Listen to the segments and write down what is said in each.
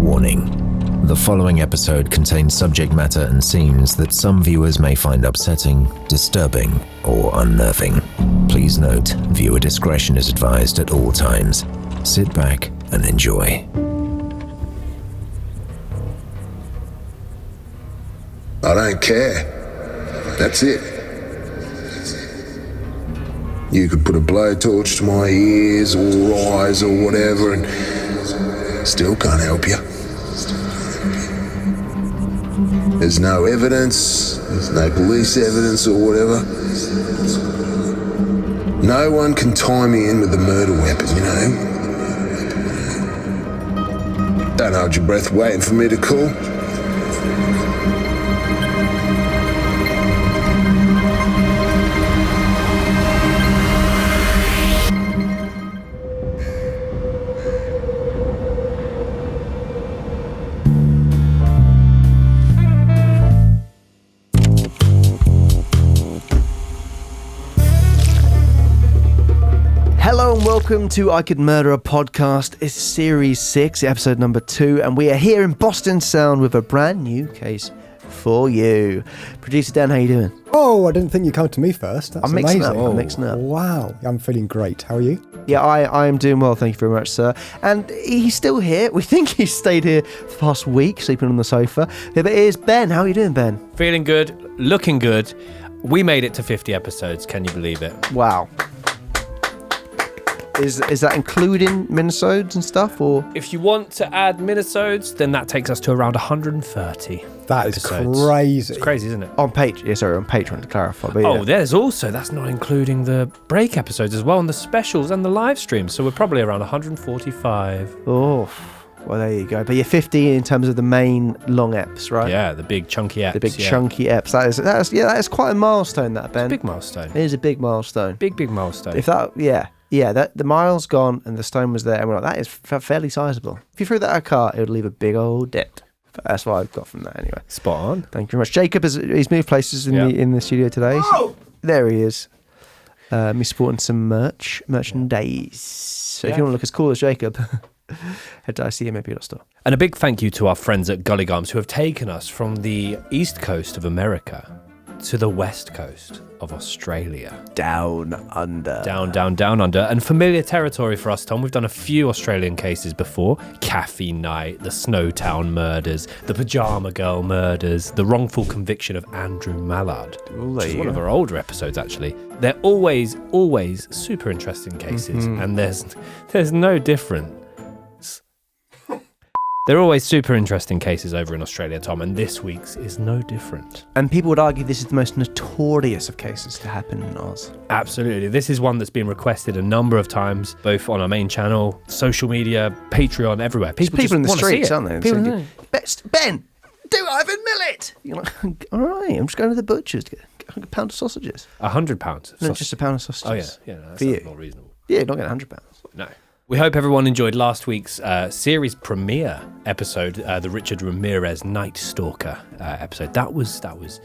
Warning. The following episode contains subject matter and scenes that some viewers may find upsetting, disturbing, or unnerving. Please note, viewer discretion is advised at all times. Sit back and enjoy. I don't care. That's it. You could put a blowtorch to my ears or eyes or whatever and still can't help you. There's no evidence, there's no police evidence or whatever. No one can tie me in with a murder weapon, you know? Don't hold your breath waiting for me to call. Welcome to I Could Murder a Podcast. It's series 6, episode number 2, and we are here in Boston Sound with a brand new case for you. Producer Dan, how you doing? Oh, I didn't think you'd come to me first. That's amazing. I'm mixing up. Wow, I'm feeling great. How are you? Yeah, I am doing well, thank you very much, sir. And he's still here. We think he's stayed here for the past week, sleeping on the sofa. Here it is, Ben. How are you doing, Ben? Feeling good, looking good. We made it to 50 episodes, can you believe it? Wow. Is that including minisodes and stuff, or? If you want to add minisodes, then that takes us to around 130. That is episodes. crazy. It's crazy, isn't it? On Patreon to clarify. But yeah. There's also, that's not including the break episodes as well, and the specials and the live streams. So we're probably around 145. Oh, well, there you go. But you're 50 in terms of the main long eps, right? Yeah, the big chunky eps. The big chunky eps. That is quite a milestone, that, Ben. It's a big milestone. It is a big milestone. Big milestone. If that, that the mile's gone and the stone was there, and we're like, that is fairly sizable. If you threw that at a car, it would leave a big old dent. But that's what I've got from that anyway. Spot on. Thank you very much. Jacob he's moved places in the studio today. Oh! There he is. Me sporting some merchandise. So if you want to look as cool as Jacob, head to ICMAP.store. And a big thank you to our friends at Gully Gums who have taken us from the east coast of America to the west coast of Australia. Down under. Down under. And familiar territory for us, Tom. We've done a few Australian cases before. Caffey Night, the Snowtown murders, the Pajama Girl murders, the wrongful conviction of Andrew Mallard, which is one of our older episodes, actually. They're always super interesting cases, and there's no difference. They're always super interesting cases over in Australia, Tom, and this week's is no different. And people would argue this is the most notorious of cases to happen in Oz. Absolutely. This is one that's been requested a number of times, both on our main channel, social media, Patreon, everywhere. People in the streets, aren't they? People Ben, do Ivan Milat! You're like, all right, I'm just going to the butcher's to get a pound of sausages. £100. No, just a pound of sausages. Oh, yeah. No, that for sounds you. more reasonable. Yeah, you're not getting £100. No. We hope everyone enjoyed last week's series premiere episode, the Richard Ramirez Night Stalker episode. That was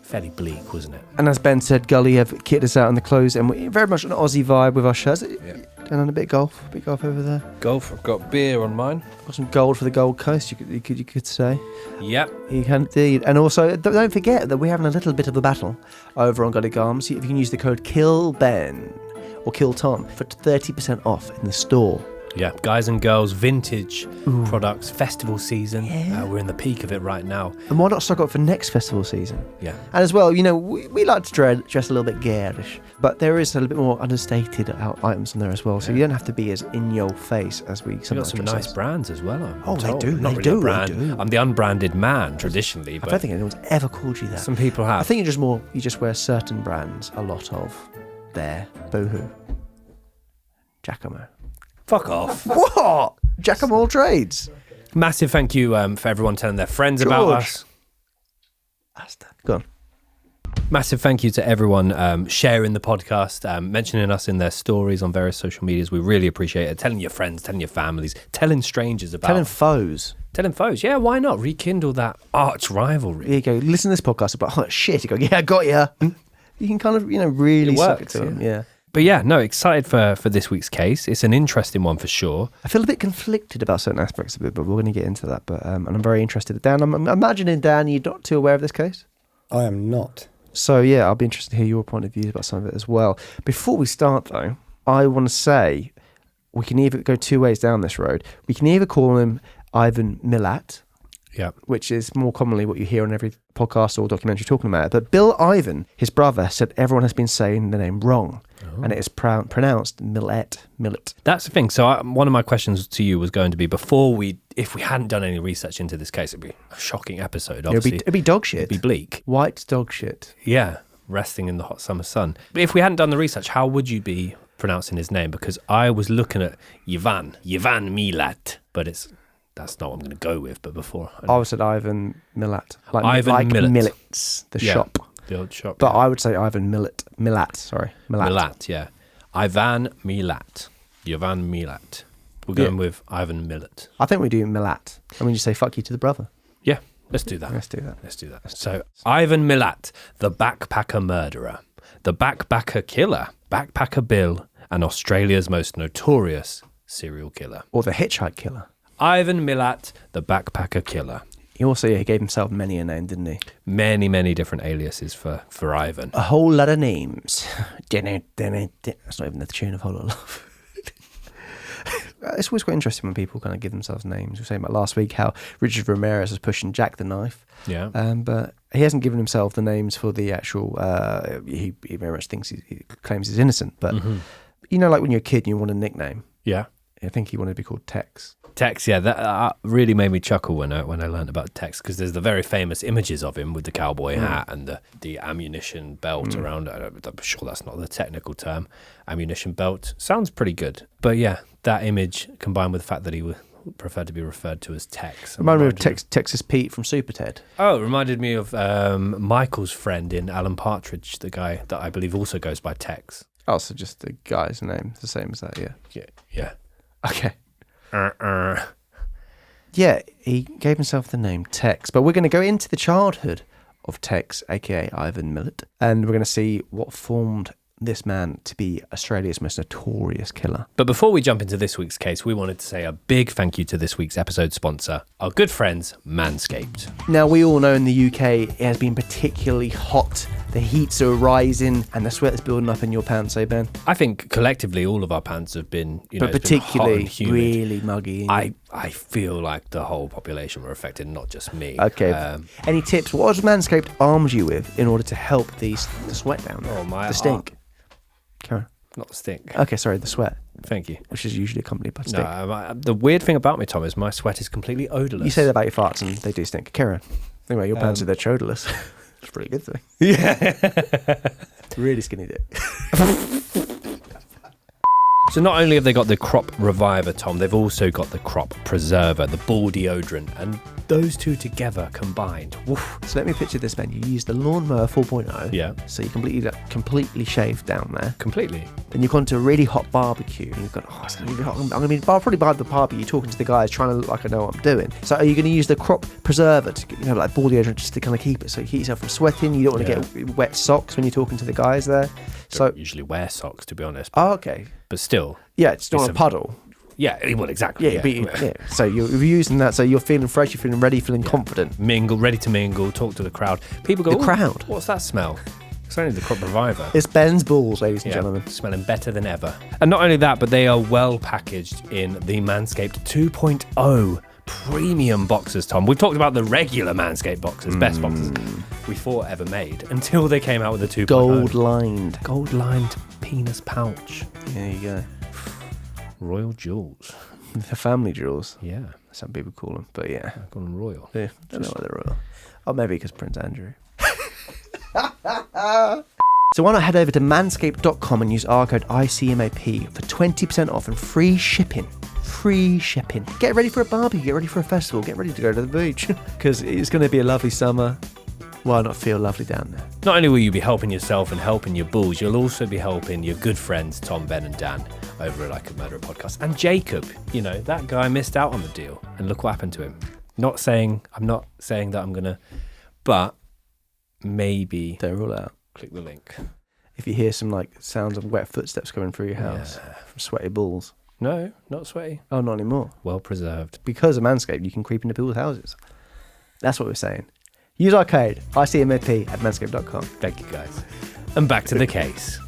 fairly bleak, wasn't it? And as Ben said, Gully have kitted us out in the clothes, and we're very much an Aussie vibe with our shirts. Yeah. Going on a bit of golf over there. Golf. I've got beer on mine. Got some gold for the Gold Coast, you could say. Yep. You can indeed. And also, don't forget that we're having a little bit of a battle over on Gully Garms. If you can use the code KILLBEN or Kill Tom for 30% off in the store. Yeah, guys and girls, vintage products, festival season. Yeah. We're in the peak of it right now. And why not stock up for next festival season? Yeah. And as well, we like to dress a little bit garish, but there is a little bit more understated items in there as well, so you don't have to be as in your face as we sometimes. We've got some nice brands as well. They do. Not They really do. a brand. They do. I'm the unbranded man traditionally, but I don't think anyone's ever called you that. Some people have. I think you just wear certain brands a lot of. There, Boohoo, Giacomo. Fuck off. What? Jack of all trades. Massive thank you for everyone telling their friends about us. Go on. Massive thank you to everyone sharing the podcast, mentioning us in their stories on various social medias. We really appreciate it. Telling your friends, telling your families, telling strangers about. Telling foes. Telling foes. Yeah, why not? Rekindle that arch rivalry. There you go. Listen to this podcast about, oh shit. You go, yeah, I got ya. You can kind of, really suck it to them. Yeah. But yeah, no, excited for this week's case. It's an interesting one for sure. I feel a bit conflicted about certain aspects of it, but we're going to get into that. But and I'm very interested. Dan, I'm imagining, Dan, you're not too aware of this case? I am not. So yeah, I'll be interested to hear your point of view about some of it as well. Before we start though, I want to say we can either go two ways down this road. We can either call him Ivan Milat, which is more commonly what you hear on every podcast or documentary talking about it. But Bill Ivan, his brother, said everyone has been saying the name wrong. And it is pronounced Millet. That's the thing. So one of my questions to you was going to be, if we hadn't done any research into this case, it'd be a shocking episode, obviously. It'd be dog shit. It'd be bleak. White dog shit. Yeah, resting in the hot summer sun. But if we hadn't done the research, how would you be pronouncing his name? Because I was looking at Ivan Milat, but that's not what I'm going to go with. But before... I said Ivan Milat. Ivan Milat. Millet's, the shop. The old shop. But I would say Ivan Milat. Milat, yeah. Ivan Milat. Ivan Milat. We're going with Ivan Milat. I think we do Milat. I mean, you say fuck you to the brother. Yeah, let's do that. Let's do that. So, Ivan Milat, the backpacker murderer, the backpacker killer, Backpacker Bill, and Australia's most notorious serial killer. Or the hitchhike killer. Ivan Milat, the backpacker killer. He also gave himself many a name, didn't he? Many, many different aliases for Ivan. A whole lot of names. That's not even the tune of Whole Lot of Love. It's always quite interesting when people kind of give themselves names. We were saying about last week how Richard Ramirez is pushing Jack the Knife. Yeah. But he hasn't given himself the names for the actual... he very much thinks he claims he's innocent. But, you know, like when you're a kid and you want a nickname. Yeah. I think he wanted to be called Tex. Tex, yeah, that really made me chuckle when I learned about Tex, because there's the very famous images of him with the cowboy hat and the ammunition belt around it. I'm sure that's not the technical term. Ammunition belt sounds pretty good, but yeah, that image combined with the fact that he would prefer to be referred to as Tex. Reminded me of Texas Pete from Super Ted. Oh, it reminded me of Michael's friend in Alan Partridge, the guy that I believe also goes by Tex. Oh, so just the guy's name, the same as that, yeah. Yeah. Okay. Yeah, he gave himself the name Tex, but we're going to go into the childhood of Tex, aka Ivan Milat, and we're going to see what formed this man to be Australia's most notorious killer. But before we jump into this week's case, we wanted to say a big thank you to this week's episode sponsor, our good friends Manscaped. Now, we all know in the UK it has been particularly hot. The heats are rising and the sweat is building up in your pants, eh, Ben? I think collectively all of our pants have been, but particularly really muggy. I feel like the whole population were affected, not just me. Okay. Any tips? What has Manscaped armed you with in order to help the sweat down? The stink. Karen. Not the stink. Okay, sorry, the sweat. Thank you. Which is usually accompanied by stink. No, the weird thing about me, Tom, is my sweat is completely odourless. You say that about your farts and they do stink. Karen. Anyway, your pants are they're odorless. It's pretty good thing. Yeah. Really skinny dick. So not only have they got the crop reviver, Tom, they've also got the crop preserver, the ball deodorant, and those two together combined. Woof. So let me picture this, man. You use the lawnmower 4.0. Yeah. So you completely shaved down there. Completely. Then you've gone to a really hot barbecue. And you've gone, it's going to be hot. I'm going to be probably by the barbecue, talking to the guys, trying to look like I know what I'm doing. So are you going to use the crop preserver to, like ball deodorant, just to kind of keep it so you keep yourself from sweating? You don't want to get wet socks when you're talking to the guys there. So don't usually wear socks, to be honest. Oh, okay. But still. Yeah, it's not a puddle. Yeah, well, exactly. Yeah. So you're using that, so you're feeling fresh, you're feeling ready, feeling confident. Mingle, ready to mingle, talk to the crowd. People go, the crowd? What's that smell? It's only the crop reviver. It's Ben's balls, ladies and gentlemen. Smelling better than ever. And not only that, but they are well packaged in the Manscaped 2.0 premium boxes, Tom. We've talked about the regular Manscaped boxes, best boxes we thought ever made, until they came out with the 2.0. Gold-lined penis pouch. There you go. Royal jewels. The family jewels. Yeah. Some people call them, but yeah. I call them royal. Yeah, don't know why they're royal. Oh, maybe because Prince Andrew. So why not head over to manscaped.com and use our code ICMAP for 20% off and free shipping. Free shipping. Get ready for a barbecue, get ready for a festival, get ready to go to the beach. Because it's going to be a lovely summer. Why not feel lovely down there? Not only will you be helping yourself and helping your bulls, you'll also be helping your good friends Tom, Ben and Dan over at Like a Murderer podcast. And Jacob, that guy missed out on the deal. And look what happened to him. I'm not saying that I'm going to, but maybe... Don't rule out. Click the link. if you hear some like sounds of wet footsteps coming through your house from sweaty balls. No, not sweaty. Oh, not anymore. Well preserved. Because of Manscaped, you can creep into people's houses. That's what we're saying. Use our code ICMAP at manscaped.com. Thank you, guys. And back to the case.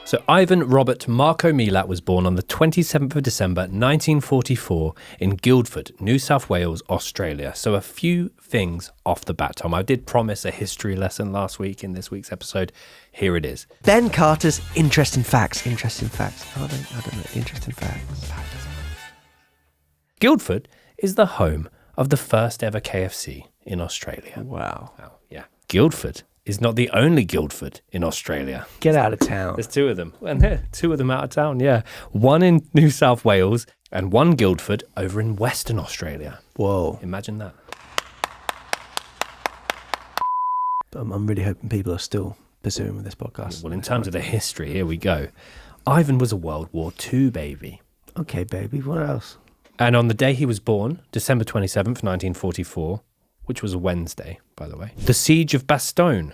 So Ivan Robert Marco Milat was born on the 27th of December 1944 in Guildford, New South Wales, Australia. So a few things off the bat, Tom. I did promise a history lesson last week in this week's episode. Here it is. Ben Carter's interesting facts. Interesting facts. I don't know. Interesting facts. Guildford is the home of the first ever KFC in Australia. Wow. Yeah. Guildford is not the only Guildford in Australia. Get out of town. There's two of them. And there, two of them out of town, yeah. One in New South Wales and one Guildford over in Western Australia. Whoa. Imagine that. I'm really hoping people are still pursuing with this podcast. Well, in terms of the history, here we go. Ivan was a World War II baby. Okay, baby. What else? And on the day he was born, December 27th, 1944, which was a Wednesday, by the way, the siege of Bastogne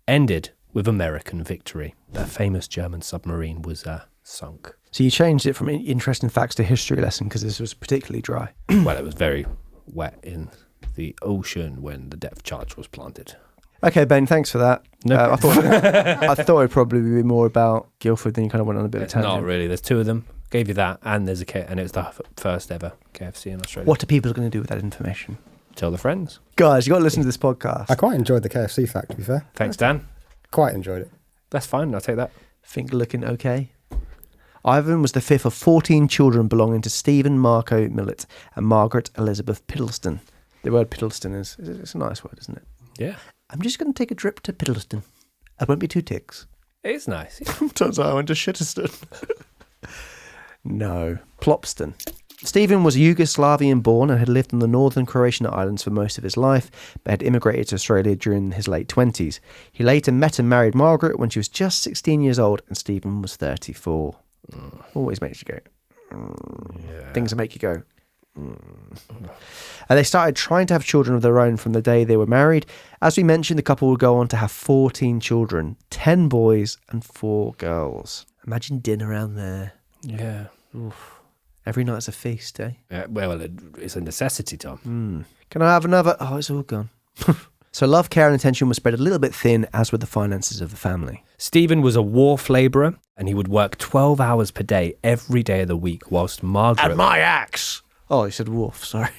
ended with American victory. That famous German submarine was sunk. So you changed it from interesting facts to history lesson because this was particularly dry. Well, it was very wet in the ocean when the depth charge was planted. Okay, Ben, thanks for that. No I thought it'd probably be more about Guildford, then you kind of went on a bit of a tangent. Not really. There's two of them. Gave you that, and there's and it's the first ever KFC in Australia. What are people going to do with that information? Tell the friends. Guys, you got to listen to this podcast. I quite enjoyed the KFC fact, to be fair. Thanks, Dan. Quite enjoyed it. That's fine. I'll take that. Think looking okay. Ivan was the fifth of 14 children belonging to Stephen Marco Milat and Margaret Elizabeth Piddleston. The word Piddleston it's a nice word, isn't it? Yeah. I'm just going to take a trip to Piddleston. I won't be too ticks. It is nice. Turns out I went to Shitterston. No. Plopston. Stephen was Yugoslavian born and had lived on the northern Croatian islands for most of his life, but had immigrated to Australia during his late 20s. He later met and married Margaret when she was just 16 years old and Stephen was 34. Always makes you go. Yeah. Things that make you go. And they started trying to have children of their own from the day they were married. As we mentioned, the couple would go on to have 14 children, 10 boys and 4 girls. Imagine dinner around there. Yeah. Oof. Every night's a feast, eh? Well, it's a necessity, Tom. Can I have another? Oh, it's all gone. So love, care and attention was spread a little bit thin, as were the finances of the family. Stephen was a wharf labourer and he would work 12 hours per day every day of the week whilst Margaret... And my axe! Oh, he said wolf, sorry.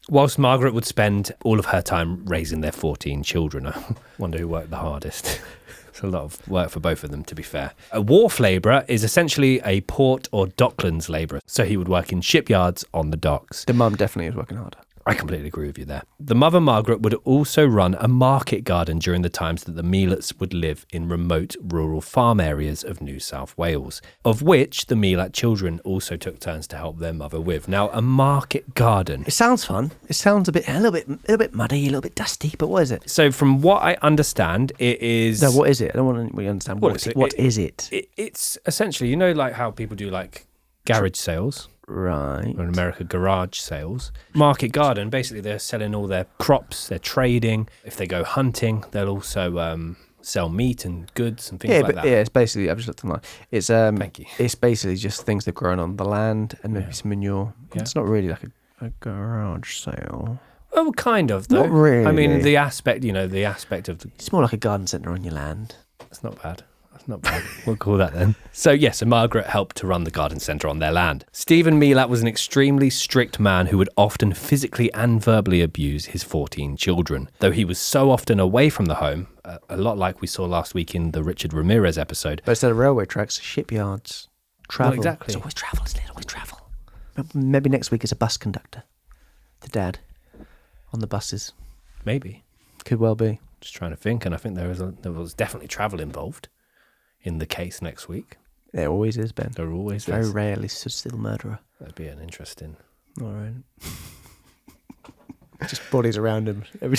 Whilst Margaret would spend all of her time raising their 14 children. I wonder who worked the hardest. It's a lot of work for both of them, to be fair. A wharf labourer is essentially a port or docklands labourer. So he would work in shipyards on the docks. The mum definitely was working hard. I completely agree with you there. The mother, Margaret, would also run a market garden during the times that the Milats would live in remote rural farm areas of New South Wales, of which the Milat children also took turns to help their mother with. Now, a market garden. It sounds fun. It sounds a little bit muddy, a little bit dusty, but what is it? So from what I understand, it is... No, what is it? I don't want to really understand. What is it? It's essentially, you know, like how people do like garage sales. Right. Or in America, garage sales. Market garden, basically they're selling all their crops, they're trading. If they go hunting, they'll also sell meat and goods and things like that. Yeah, it's basically, I've just looked online. It's Thank you. It's basically just things that are grown on the land and maybe some manure. Yeah. It's not really like a garage sale. Well, kind of, though. Not really. I mean, the aspect of the... It's more like a garden centre on your land. That's not bad. Not bad. We'll call that then. So yes, Margaret helped to run the garden centre on their land. Stephen Milat was an extremely strict man who would often physically and verbally abuse his 14 children. Though he was so often away from the home, a lot like we saw last week in the Richard Ramirez episode. But instead of railway tracks, shipyards, travel. Well, exactly. It's always travel, isn't it? Always travel. Maybe next week is a bus conductor. The dad on the buses. Maybe. Could well be. Just trying to think, and I think there was definitely travel involved in the case next week. There always is, Ben. There always Very is. rarely still murderer. That'd be an interesting... All right. Just bodies around him. Every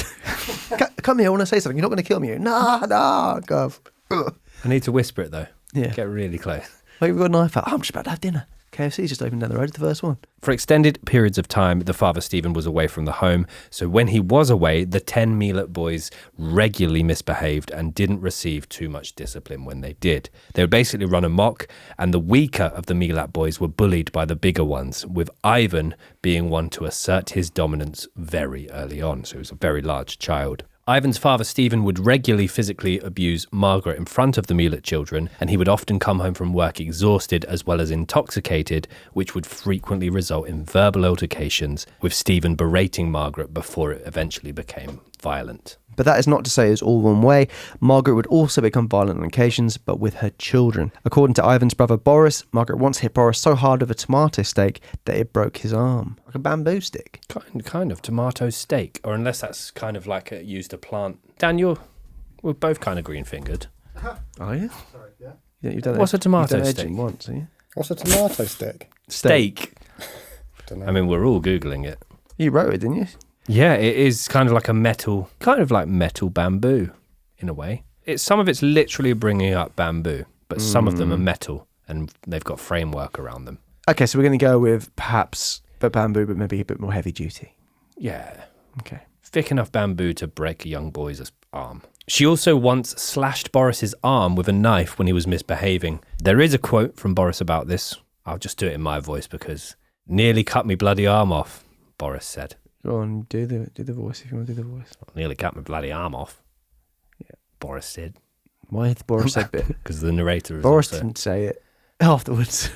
Come here, I want to say something. You're not going to kill me. No, Gov. I need to whisper it, though. Yeah. Get really close. Wait, we've got a knife out. Oh, I'm just about to have dinner. KFC's just opened down the road. It's the first one. For extended periods of time, the father, Stephen, was away from the home. So when he was away, the 10 Milat boys regularly misbehaved and didn't receive too much discipline when they did. They would basically run amok, and the weaker of the Milat boys were bullied by the bigger ones, with Ivan being one to assert his dominance very early on. So he was a very large child. Ivan's father, Stephen, would regularly physically abuse Margaret in front of the Milat children, and he would often come home from work exhausted as well as intoxicated, which would frequently result in verbal altercations, with Stephen berating Margaret before it eventually became violent. But that is not to say it's all one way. Margaret would also become violent on occasions, but with her children. According to Ivan's brother Boris, Margaret once hit Boris so hard with a tomato stake that it broke his arm. Like a bamboo stick. Kind of tomato steak, or unless that's kind of like used to plant. Daniel, we're both kind of green-fingered. Are you? Sorry, yeah. Yeah, you've done What's a tomato you've done steak? edging once, have you? What's a tomato stick? Steak. Don't know. I mean, we're all Googling it. You wrote it, didn't you? Yeah, it is kind of like metal bamboo in a way. Some of it's literally bringing up bamboo, but some of them are metal and they've got framework around them. Okay, so we're going to go with perhaps bamboo, but maybe a bit more heavy duty. Yeah, Okay. thick enough bamboo to break a young boy's arm. She also once slashed Boris's arm with a knife when he was misbehaving. There is a quote from Boris about this. I'll just do it in my voice because nearly cut me bloody arm off, Boris said. Go on, do the voice if you want to do the voice. Nearly cut my bloody arm off. Yeah, Boris said. Why did Boris say bit? Because the narrator is Boris also... didn't say it afterwards.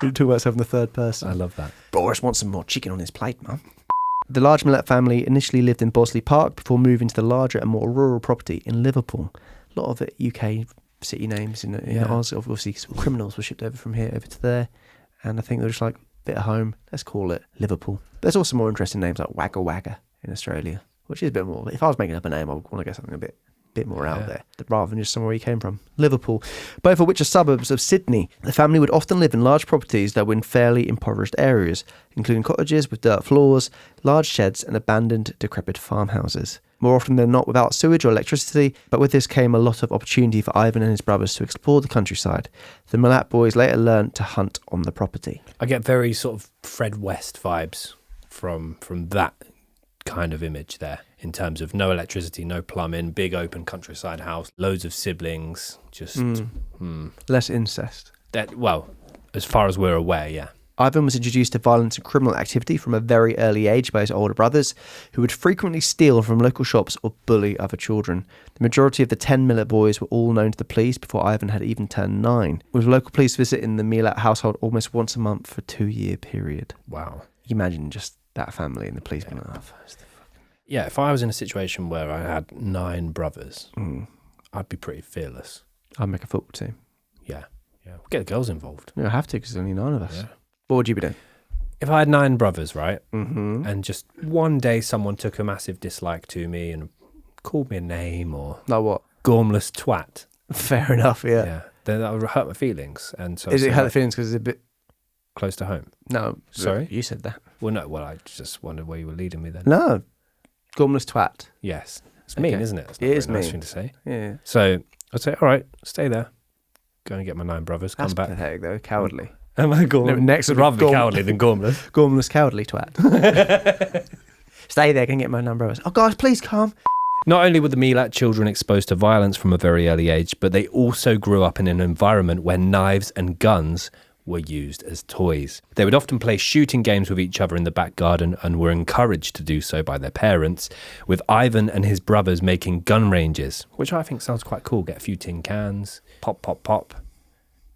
We talk about myself in the third person. I love that. Boris wants some more chicken on his plate, man. The large Milat family initially lived in Bosley Park before moving to the larger and more rural property in Liverpool. A lot of it UK city names in Oz. Obviously, criminals were shipped over from here over to there. And I think they're just like, bit of home, let's call it Liverpool. There's also more interesting names like Wagga Wagga in Australia, which is a bit more, if I was making up a name, I would want to get something a bit more out there, rather than just somewhere you came from. Liverpool, both of which are suburbs of Sydney. The family would often live in large properties that were in fairly impoverished areas, including cottages with dirt floors, large sheds and abandoned, decrepit farmhouses. More often than not without sewage or electricity, but with this came a lot of opportunity for Ivan and his brothers to explore the countryside. The Milat boys later learned to hunt on the property. I get very sort of Fred West vibes from that kind of image there, in terms of no electricity, no plumbing, big open countryside house, loads of siblings, just Less incest. that. Well, as far as we're aware, yeah. Ivan was introduced to violence and criminal activity from a very early age by his older brothers, who would frequently steal from local shops or bully other children. The majority of the 10 Milat boys were all known to the police before Ivan had even turned 9, with local police visiting the Milat household almost once a month for a 2-year period. Wow. You imagine just that family and the police being like, Yeah, if I was in a situation where I had 9 brothers, I'd be pretty fearless. I'd make a football team. Yeah. We'll get the girls involved. I have to because there's only 9 of us. Yeah. What would you be doing? If I had 9 brothers, right, Mm-hmm. and just one day someone took a massive dislike to me and called me a name or Like what? gormless twat, Fair enough, yeah. then that would hurt my feelings. And so Is it hurt the like, feelings because it's a bit... close to home? No. Sorry? You said that. Well, no. Well, I just wondered where you were leading me then. No. Gormless twat. Yes, it's mean, Okay. isn't it? It's It not a is very nice mean. thing to say. Yeah. So I'd say, all right, stay there. Go and get my 9 brothers. That's Come back. pathetic though. Cowardly. Am I gormless? No, next I'd would be rather be gorm- cowardly than gormless. Gormless cowardly twat. Stay there, go and get my number. Oh guys, please come. Not only were the Milat children exposed to violence from a very early age, but they also grew up in an environment where knives and guns were used as toys. They would often play shooting games with each other in the back garden and were encouraged to do so by their parents, with Ivan and his brothers making gun ranges, which I think sounds quite cool. Get a few tin cans, pop, pop, pop,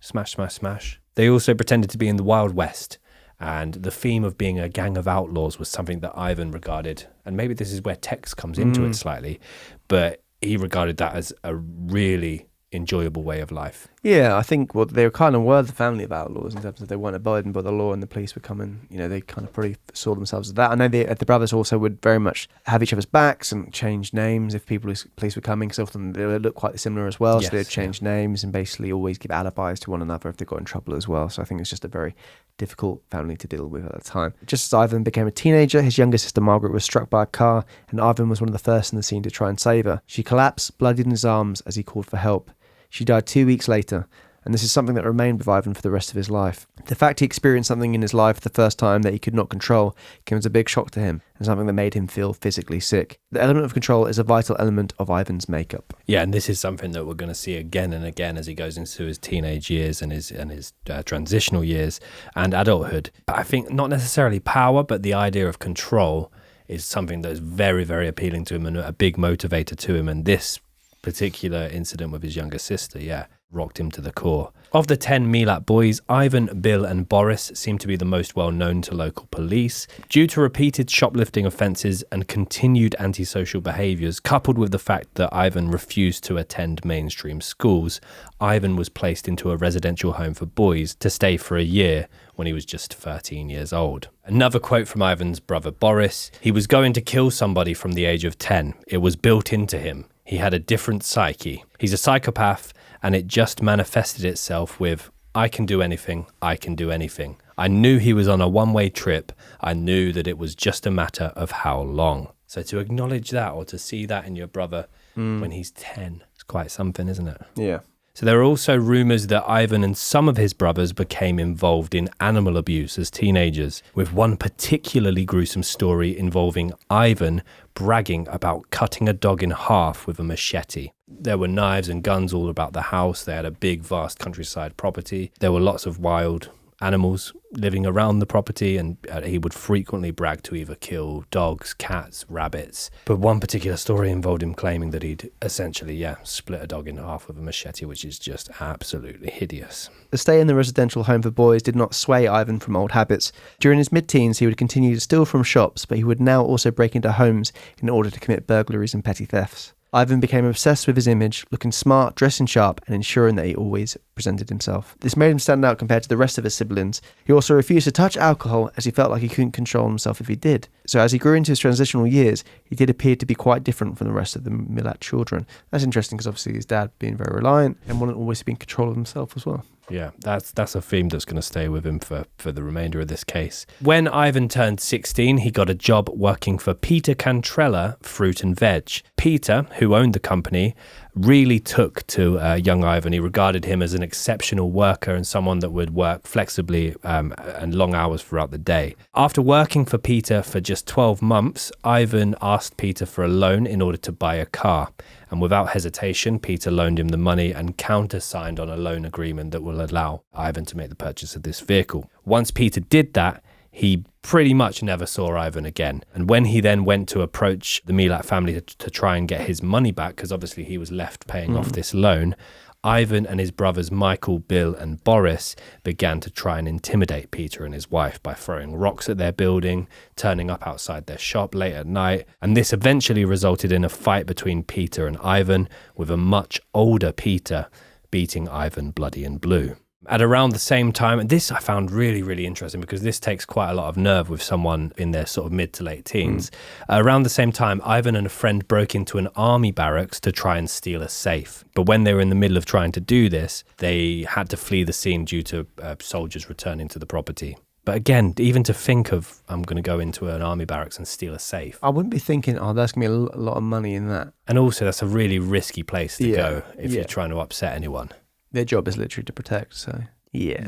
smash, smash, smash. They also pretended to be in the Wild West, and the theme of being a gang of outlaws was something that Ivan regarded, and maybe this is where Tex comes into it slightly, but he regarded that as a really enjoyable way of life. Yeah, I think they kind of were the family of outlaws in terms of they weren't abiding by the law and the police were coming, they kind of probably saw themselves as that. I know the brothers also would very much have each other's backs and change names if police were coming, because often they look quite similar as well, Yes, so they'd change names and basically always give alibis to one another if they got in trouble as well. So I think it's just a very difficult family to deal with at the time. Just as Ivan became a teenager, his younger sister Margaret was struck by a car and Ivan was one of the first in the scene to try and save her. She collapsed, bloodied in his arms as he called for help. She died 2 weeks later, and this is something that remained with Ivan for the rest of his life. The fact he experienced something in his life for the first time that he could not control came as a big shock to him, and something that made him feel physically sick. The element of control is a vital element of Ivan's makeup. Yeah, and this is something that we're going to see again and again as he goes into his teenage years and his transitional years and adulthood. But I think not necessarily power, but the idea of control is something that is very, very appealing to him and a big motivator to him. And this particular incident with his younger sister, rocked him to the core. Of the 10 Milat boys, Ivan, Bill and Boris seem to be the most well known to local police. Due to repeated shoplifting offences and continued antisocial behaviours, coupled with the fact that Ivan refused to attend mainstream schools, Ivan was placed into a residential home for boys to stay for a year when he was just 13 years old. Another quote from Ivan's brother Boris: "He was going to kill somebody from the age of 10. It was built into him. He had a different psyche. He's a psychopath, and it just manifested itself with, I can do anything, I can do anything. I knew he was on a one-way trip. I knew that it was just a matter of how long." So to acknowledge that, or to see that in your brother when he's 10, it's quite something, isn't it? Yeah. So there are also rumours that Ivan and some of his brothers became involved in animal abuse as teenagers, with one particularly gruesome story involving Ivan bragging about cutting a dog in half with a machete. There were knives and guns all about the house. They had a big, vast countryside property. There were lots of wild animals living around the property, and he would frequently brag to either kill dogs, cats, rabbits. But one particular story involved him claiming that he'd essentially, split a dog in half with a machete, which is just absolutely hideous. The stay in the residential home for boys did not sway Ivan from old habits. During his mid-teens, he would continue to steal from shops, but he would now also break into homes in order to commit burglaries and petty thefts. Ivan became obsessed with his image, looking smart, dressing sharp, and ensuring that he always presented himself. This made him stand out compared to the rest of his siblings. He also refused to touch alcohol as he felt like he couldn't control himself if he did. So as he grew into his transitional years, he did appear to be quite different from the rest of the Milat children. That's interesting because obviously his dad being very reliant and wanted always to be in control of himself as well. Yeah, that's a theme that's going to stay with him for the remainder of this case. When Ivan turned 16, he got a job working for Peter Cantrella Fruit and Veg. Peter, who owned the company, really took to young Ivan. He regarded him as an exceptional worker and someone that would work flexibly and long hours throughout the day. After working for Peter for just 12 months, Ivan asked Peter for a loan in order to buy a car. And without hesitation, Peter loaned him the money and countersigned on a loan agreement that will allow Ivan to make the purchase of this vehicle. Once Peter did that, he pretty much never saw Ivan again. And when he then went to approach the Milat family to try and get his money back, because obviously he was left paying off this loan, Ivan and his brothers Michael, Bill and Boris began to try and intimidate Peter and his wife by throwing rocks at their building, turning up outside their shop late at night. And this eventually resulted in a fight between Peter and Ivan, with a much older Peter beating Ivan bloody and blue. At around the same time, and this I found really, really interesting because this takes quite a lot of nerve with someone in their sort of mid to late teens. Around the same time, Ivan and a friend broke into an army barracks to try and steal a safe. But when they were in the middle of trying to do this, they had to flee the scene due to soldiers returning to the property. But again, even to think of, I'm going to go into an army barracks and steal a safe. I wouldn't be thinking, there's going to be a lot of money in that. And also, that's a really risky place to go if you're trying to upset anyone. Their job is literally to protect, so yeah.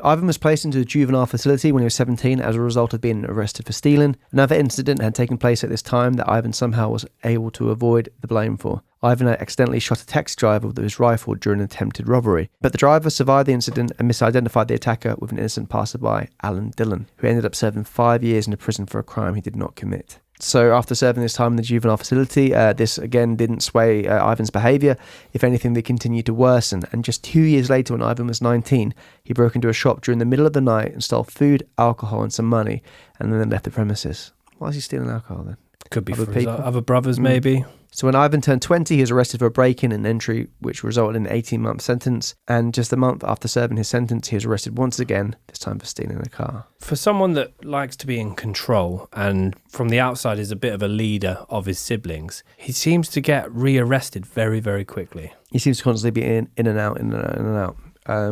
Ivan was placed into a juvenile facility when he was 17 as a result of being arrested for stealing. Another incident had taken place at this time that Ivan somehow was able to avoid the blame for. Ivan had accidentally shot a taxi driver with his rifle during an attempted robbery, but the driver survived the incident and misidentified the attacker with an innocent passerby, Alan Dillon, who ended up serving 5 years in a prison for a crime he did not commit. So after serving this time in the juvenile facility, this again didn't sway Ivan's behaviour. If anything, they continued to worsen. And just 2 years later, when Ivan was 19, he broke into a shop during the middle of the night and stole food, alcohol and some money, and then left the premises. Why is he stealing alcohol then? Could be from his other brothers, maybe. So when Ivan turned 20, he was arrested for a break-in and entry, which resulted in an 18-month sentence. And just a month after serving his sentence, he was arrested once again, this time for stealing a car. For someone that likes to be in control and from the outside is a bit of a leader of his siblings, he seems to get rearrested very, very quickly. He seems to constantly be in and out,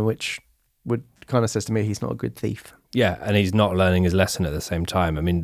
which would kind of says to me he's not a good thief. Yeah, and he's not learning his lesson at the same time. I mean,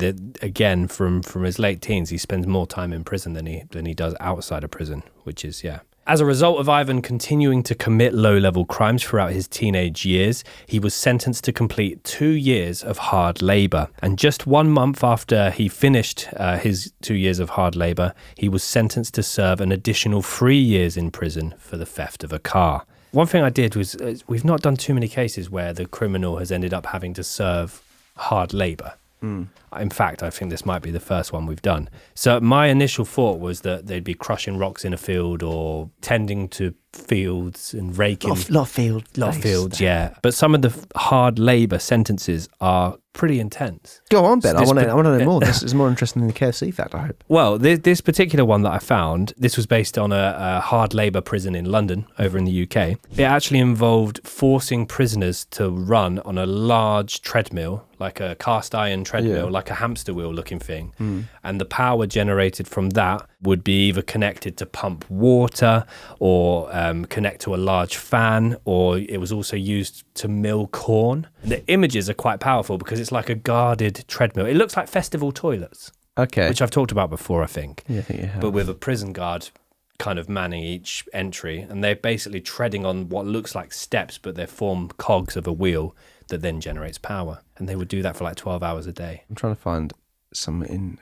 from his late teens, he spends more time in prison than he does outside of prison, which is, As a result of Ivan continuing to commit low-level crimes throughout his teenage years, he was sentenced to complete 2 years of hard labour. And just 1 month after he finished his 2 years of hard labour, he was sentenced to serve an additional 3 years in prison for the theft of a car. One thing I did was, we've not done too many cases where the criminal has ended up having to serve hard labour. In fact, I think this might be the first one we've done. So my initial thought was that they'd be crushing rocks in a field or tending to fields and raking. Lot of fields, yeah. But some of the hard labour sentences are pretty intense. Go on, Ben. I want to know more. This is more interesting than the KFC fact, I hope. Well, this particular one that I found, this was based on a hard labour prison in London, over in the UK. It actually involved forcing prisoners to run on a large treadmill, like a cast iron treadmill, like a hamster wheel looking thing. And the power generated from that would be either connected to pump water or connect to a large fan, or it was also used to mill corn. The images are quite powerful because it's like a guarded treadmill. It looks like festival toilets. Okay. Which I've talked about before, I think. Yeah, I think you have. But with a prison guard kind of manning each entry, and they're basically treading on what looks like steps, but they form cogs of a wheel that then generates power. And they would do that for like 12 hours a day. I'm trying to find some in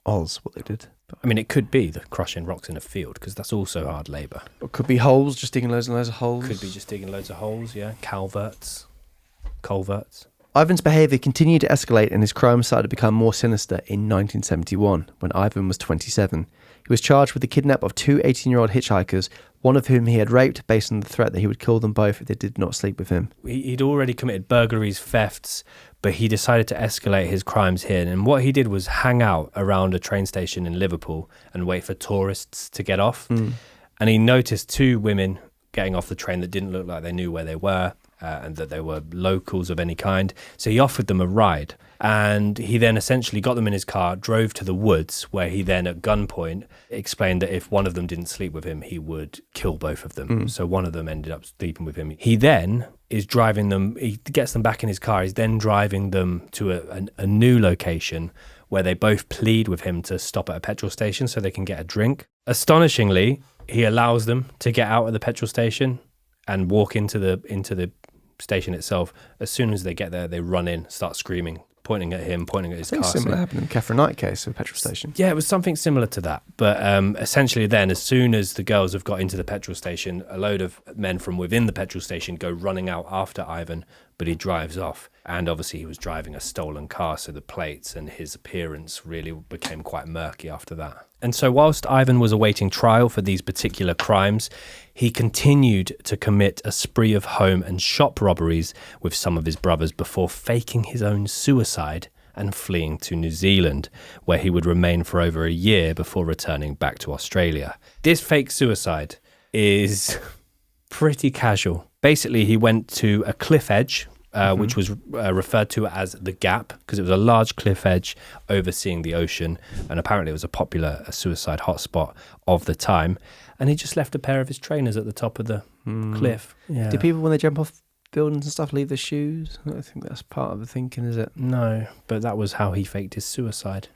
Oz, what they did. I mean, it could be the crushing rocks in a field, because that's also hard labour. It could be holes, just digging loads and loads of holes. Could be just digging loads of holes, yeah. Culverts. Ivan's behaviour continued to escalate and his crime started to become more sinister in 1971, when Ivan was 27. He was charged with the kidnap of 2 18-year-old hitchhikers, one of whom he had raped based on the threat that he would kill them both if they did not sleep with him. He'd already committed burglaries, thefts, but he decided to escalate his crimes here. And what he did was hang out around a train station in Liverpool and wait for tourists to get off. And he noticed 2 women getting off the train that didn't look like they knew where they were. And that they were locals of any kind. So he offered them a ride. And he then essentially got them in his car, drove to the woods, where he then at gunpoint explained that if one of them didn't sleep with him, he would kill both of them. So one of them ended up sleeping with him. He then is driving them, he gets them back in his car. He's then driving them to a new location where they both plead with him to stop at a petrol station so they can get a drink. Astonishingly, he allows them to get out of the petrol station and walk into the station itself. As soon as they get there, they run in, start screaming, pointing at him, pointing at his car. Similar happened in the Catherine Knight case of a petrol station. Yeah, it was something similar to that. But essentially then, as soon as the girls have got into the petrol station, a load of men from within the petrol station go running out after Ivan, but he drives off. And obviously he was driving a stolen car, so the plates and his appearance really became quite murky after that. And so whilst Ivan was awaiting trial for these particular crimes, he continued to commit a spree of home and shop robberies with some of his brothers before faking his own suicide and fleeing to New Zealand, where he would remain for over a year before returning back to Australia. This fake suicide is pretty casual. Basically, he went to a cliff edge, which was referred to as the Gap, because it was a large cliff edge overseeing the ocean, and apparently it was a popular suicide hotspot of the time. And he just left a pair of his trainers at the top of the cliff. Yeah. Do people, when they jump off buildings and stuff, leave their shoes? I don't think that's part of the thinking, is it? No, but that was how he faked his suicide.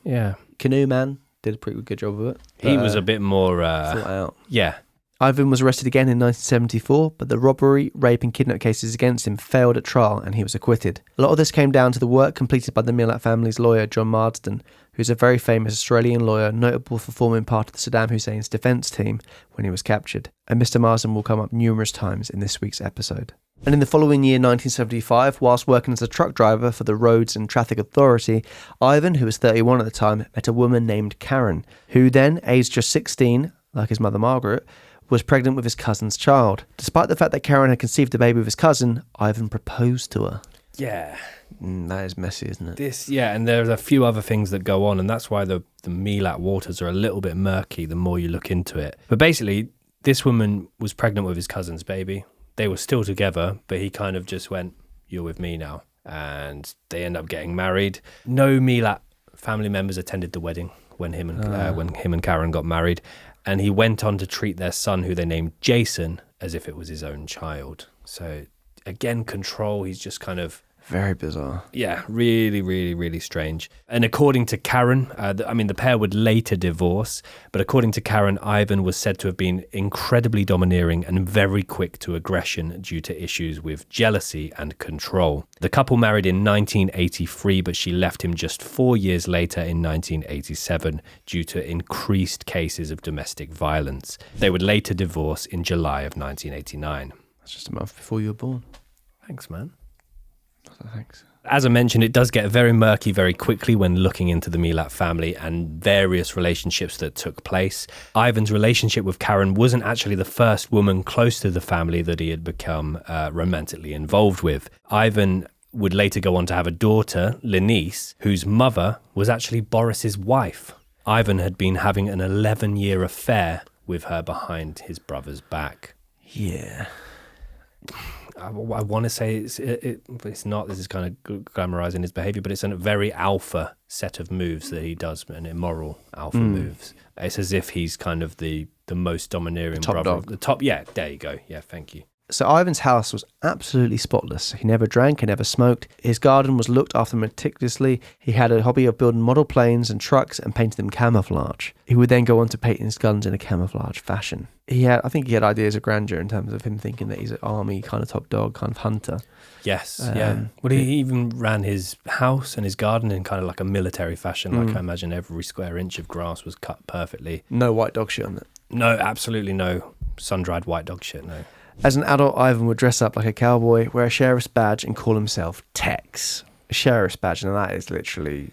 Yeah. Canoe Man did a pretty good job of it. He was a bit more... thought out. Yeah. Ivan was arrested again in 1974, but the robbery, rape and kidnap cases against him failed at trial and he was acquitted. A lot of this came down to the work completed by the Milat family's lawyer, John Marsden, who's a very famous Australian lawyer, notable for forming part of the Saddam Hussein's defence team when he was captured. And Mr. Marsden will come up numerous times in this week's episode. And in the following year, 1975, whilst working as a truck driver for the Roads and Traffic Authority, Ivan, who was 31 at the time, met a woman named Karen, who then, aged just 16, like his mother Margaret, was pregnant with his cousin's child. Despite the fact that Karen had conceived a baby with his cousin, Ivan proposed to her. Yeah. That is messy, isn't it? And there's a few other things that go on, and that's why the Milat waters are a little bit murky the more you look into it. But basically, this woman was pregnant with his cousin's baby. They were still together, but he kind of just went, "You're with me now." And they end up getting married. No Milat family members attended the wedding when him and Karen got married. And he went on to treat their son, who they named Jason, as if it was his own child. So again, control. He's just kind of Very bizarre. Yeah, really, really, really strange. And according to Karen, the pair would later divorce, but according to Karen, Ivan was said to have been incredibly domineering and very quick to aggression due to issues with jealousy and control. The couple married in 1983, but she left him just 4 years later in 1987 due to increased cases of domestic violence. They would later divorce in July of 1989. That's just a month before you were born. Thanks, man. Thanks. As I mentioned, it does get very murky very quickly when looking into the Milat family and various relationships that took place. Ivan's relationship with Karen wasn't actually the first woman close to the family that he had become romantically involved with. Ivan would later go on to have a daughter, Lenice, whose mother was actually Boris's wife. Ivan had been having an 11-year affair with her behind his brother's back. Yeah. I want to say it's not. This is kind of glamorizing his behavior, but it's a very alpha set of moves that he does, and immoral alpha moves. It's as if he's kind of the most domineering top brother. dog. The top, yeah, there you go. Yeah, thank you. So Ivan's house was absolutely spotless. He never drank, he never smoked. His garden was looked after meticulously. He had a hobby of building model planes and trucks and painting them camouflage. He would then go on to paint his guns in a camouflage fashion. I think he had ideas of grandeur in terms of him thinking that he's an army kind of top dog, kind of hunter. Yes, yeah. Well, he even ran his house and his garden in kind of like a military fashion. Like I imagine every square inch of grass was cut perfectly. No white dog shit on it. No, absolutely no sun-dried white dog shit, no. As an adult, Ivan would dress up like a cowboy, wear a sheriff's badge, and call himself Tex. A sheriff's badge, and that is literally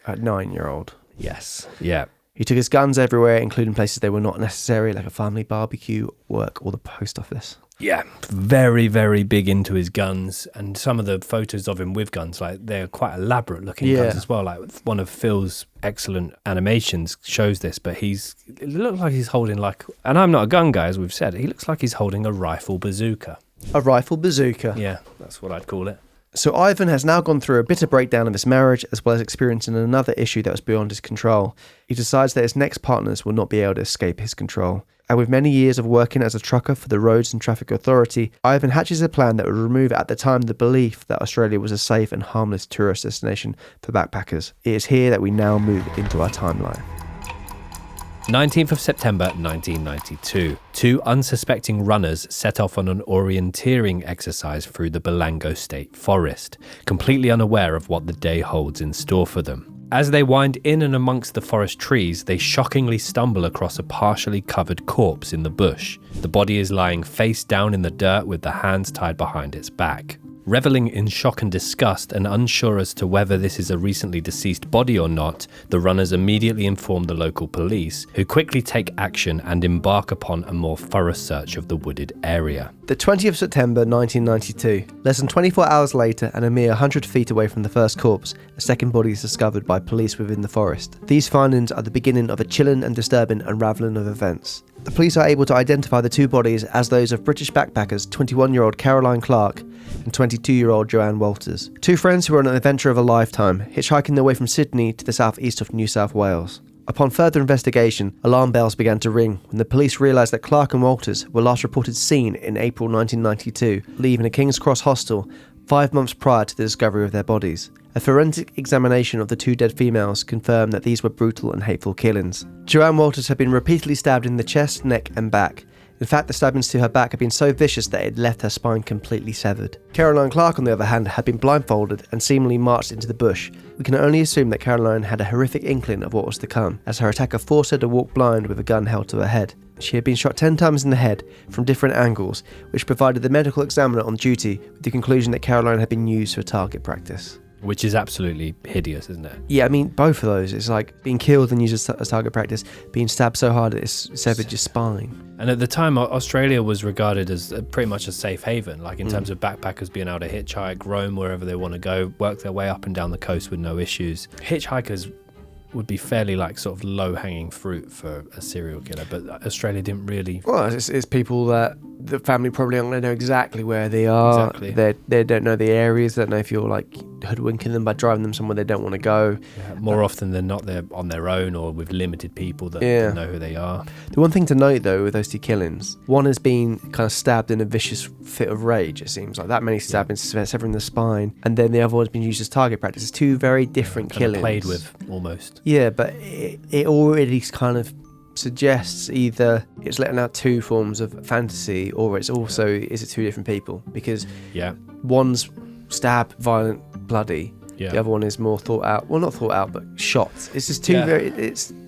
a 9-year-old. Yes, yeah. He took his guns everywhere, including places they were not necessary, like a family barbecue, work, or the post office. Yeah, very, very big into his guns, and some of the photos of him with guns, like they're quite elaborate looking guns as well. Like one of Phil's excellent animations shows this, but it looks like he's holding and I'm not a gun guy, as we've said, he looks like he's holding a rifle bazooka. A rifle bazooka. Yeah, that's what I'd call it. So Ivan has now gone through a bitter breakdown of his marriage, as well as experiencing another issue that was beyond his control. He decides that his next partners will not be able to escape his control. And with many years of working as a trucker for the Roads and Traffic Authority, Ivan hatches a plan that would remove at the time the belief that Australia was a safe and harmless tourist destination for backpackers. It is here that we now move into our timeline. 19th of September 1992, 2 unsuspecting runners set off on an orienteering exercise through the Balango State Forest, completely unaware of what the day holds in store for them. As they wind in and amongst the forest trees, they shockingly stumble across a partially covered corpse in the bush. The body is lying face down in the dirt with the hands tied behind its back. Reveling in shock and disgust and unsure as to whether this is a recently deceased body or not, the runners immediately inform the local police, who quickly take action and embark upon a more thorough search of the wooded area. The 20th of September 1992, less than 24 hours later and a mere 100 feet away from the first corpse, a second body is discovered by police within the forest. These findings are the beginning of a chilling and disturbing unravelling of events. The police are able to identify the 2 bodies as those of British backpackers 21-year-old Caroline Clark and 22-year-old Joanne Walters, 2 friends who were on an adventure of a lifetime, hitchhiking their way from Sydney to the southeast of New South Wales. Upon further investigation, alarm bells began to ring when the police realised that Clark and Walters were last reported seen in April 1992, leaving a King's Cross hostel 5 months prior to the discovery of their bodies. A forensic examination of the 2 dead females confirmed that these were brutal and hateful killings. Joanne Walters had been repeatedly stabbed in the chest, neck and back. In fact, the stabbings to her back had been so vicious that it had left her spine completely severed. Caroline Clark, on the other hand, had been blindfolded and seemingly marched into the bush. We can only assume that Caroline had a horrific inkling of what was to come, as her attacker forced her to walk blind with a gun held to her head. She had been shot 10 times in the head from different angles, which provided the medical examiner on duty with the conclusion that Caroline had been used for target practice. Which is absolutely hideous, isn't it? Yeah, I mean, both of those. It's like being killed and used as target practice, being stabbed so hard that it's severed your spine. And at the time, Australia was regarded as pretty much a safe haven, like in terms of backpackers being able to hitchhike, roam wherever they want to go, work their way up and down the coast with no issues. Hitchhikers would be fairly like sort of low-hanging fruit for a serial killer, but Australia didn't really... Well, it's people that the family probably aren't going to know exactly where they are. Exactly. They don't know the areas. They don't know if you're like hoodwinking them by driving them somewhere they don't want to go. Yeah, more often than not, they're on their own or with limited people that know who they are. The one thing to note though with those two killings, one has been kind of stabbed in a vicious fit of rage. It seems like that many stabbings, severing the spine, and then the other one's been used as target practice. It's two very different Kind of killings. played with almost. Yeah, but it already kind of suggests either it's letting out two forms of fantasy, or it's also is it two different people, because one's stab, violent, bloody. The other one is more thought out. Well, not thought out, but shot. It's just two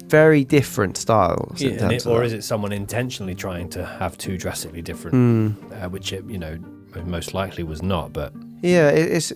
very different styles. Or is it someone intentionally trying to have two drastically different, which it most likely was not. But yeah, it's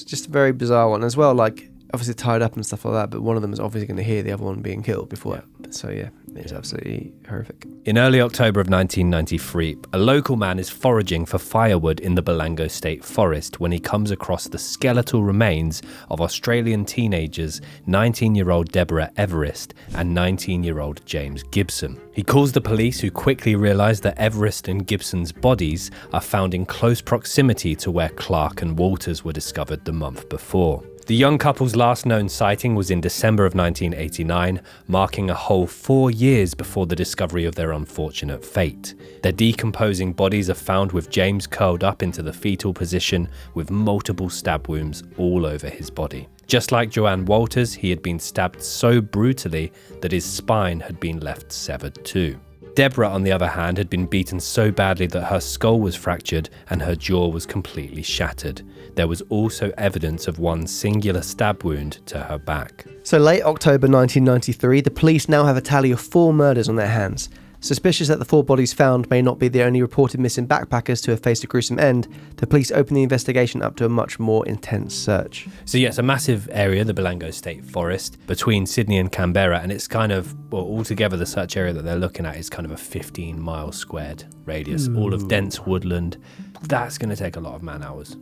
just a very bizarre one as well. Like obviously tied up and stuff like that, but one of them is obviously going to hear the other one being killed before. So yeah, it's absolutely horrific. In early October of 1993, a local man is foraging for firewood in the Balango State Forest when he comes across the skeletal remains of Australian teenagers 19-year-old Deborah Everest and 19-year-old James Gibson. He calls the police, who quickly realise that Everest and Gibson's bodies are found in close proximity to where Clark and Walters were discovered the month before. The young couple's last known sighting was in December of 1989, marking a whole 4 years before the discovery of their unfortunate fate. Their decomposing bodies are found with James curled up into the fetal position with multiple stab wounds all over his body. Just like Joanne Walters, he had been stabbed so brutally that his spine had been left severed too. Deborah, on the other hand, had been beaten so badly that her skull was fractured and her jaw was completely shattered. There was also evidence of one singular stab wound to her back. So late October 1993, the police now have a tally of 4 murders on their hands. Suspicious that the 4 bodies found may not be the only reported missing backpackers to have faced a gruesome end, the police open the investigation up to a much more intense search. So yes, a massive area, the Balango State Forest, between Sydney and Canberra, and it's kind of, altogether the search area that they're looking at is kind of a 15-mile squared radius, all of dense woodland. That's going to take a lot of man-hours.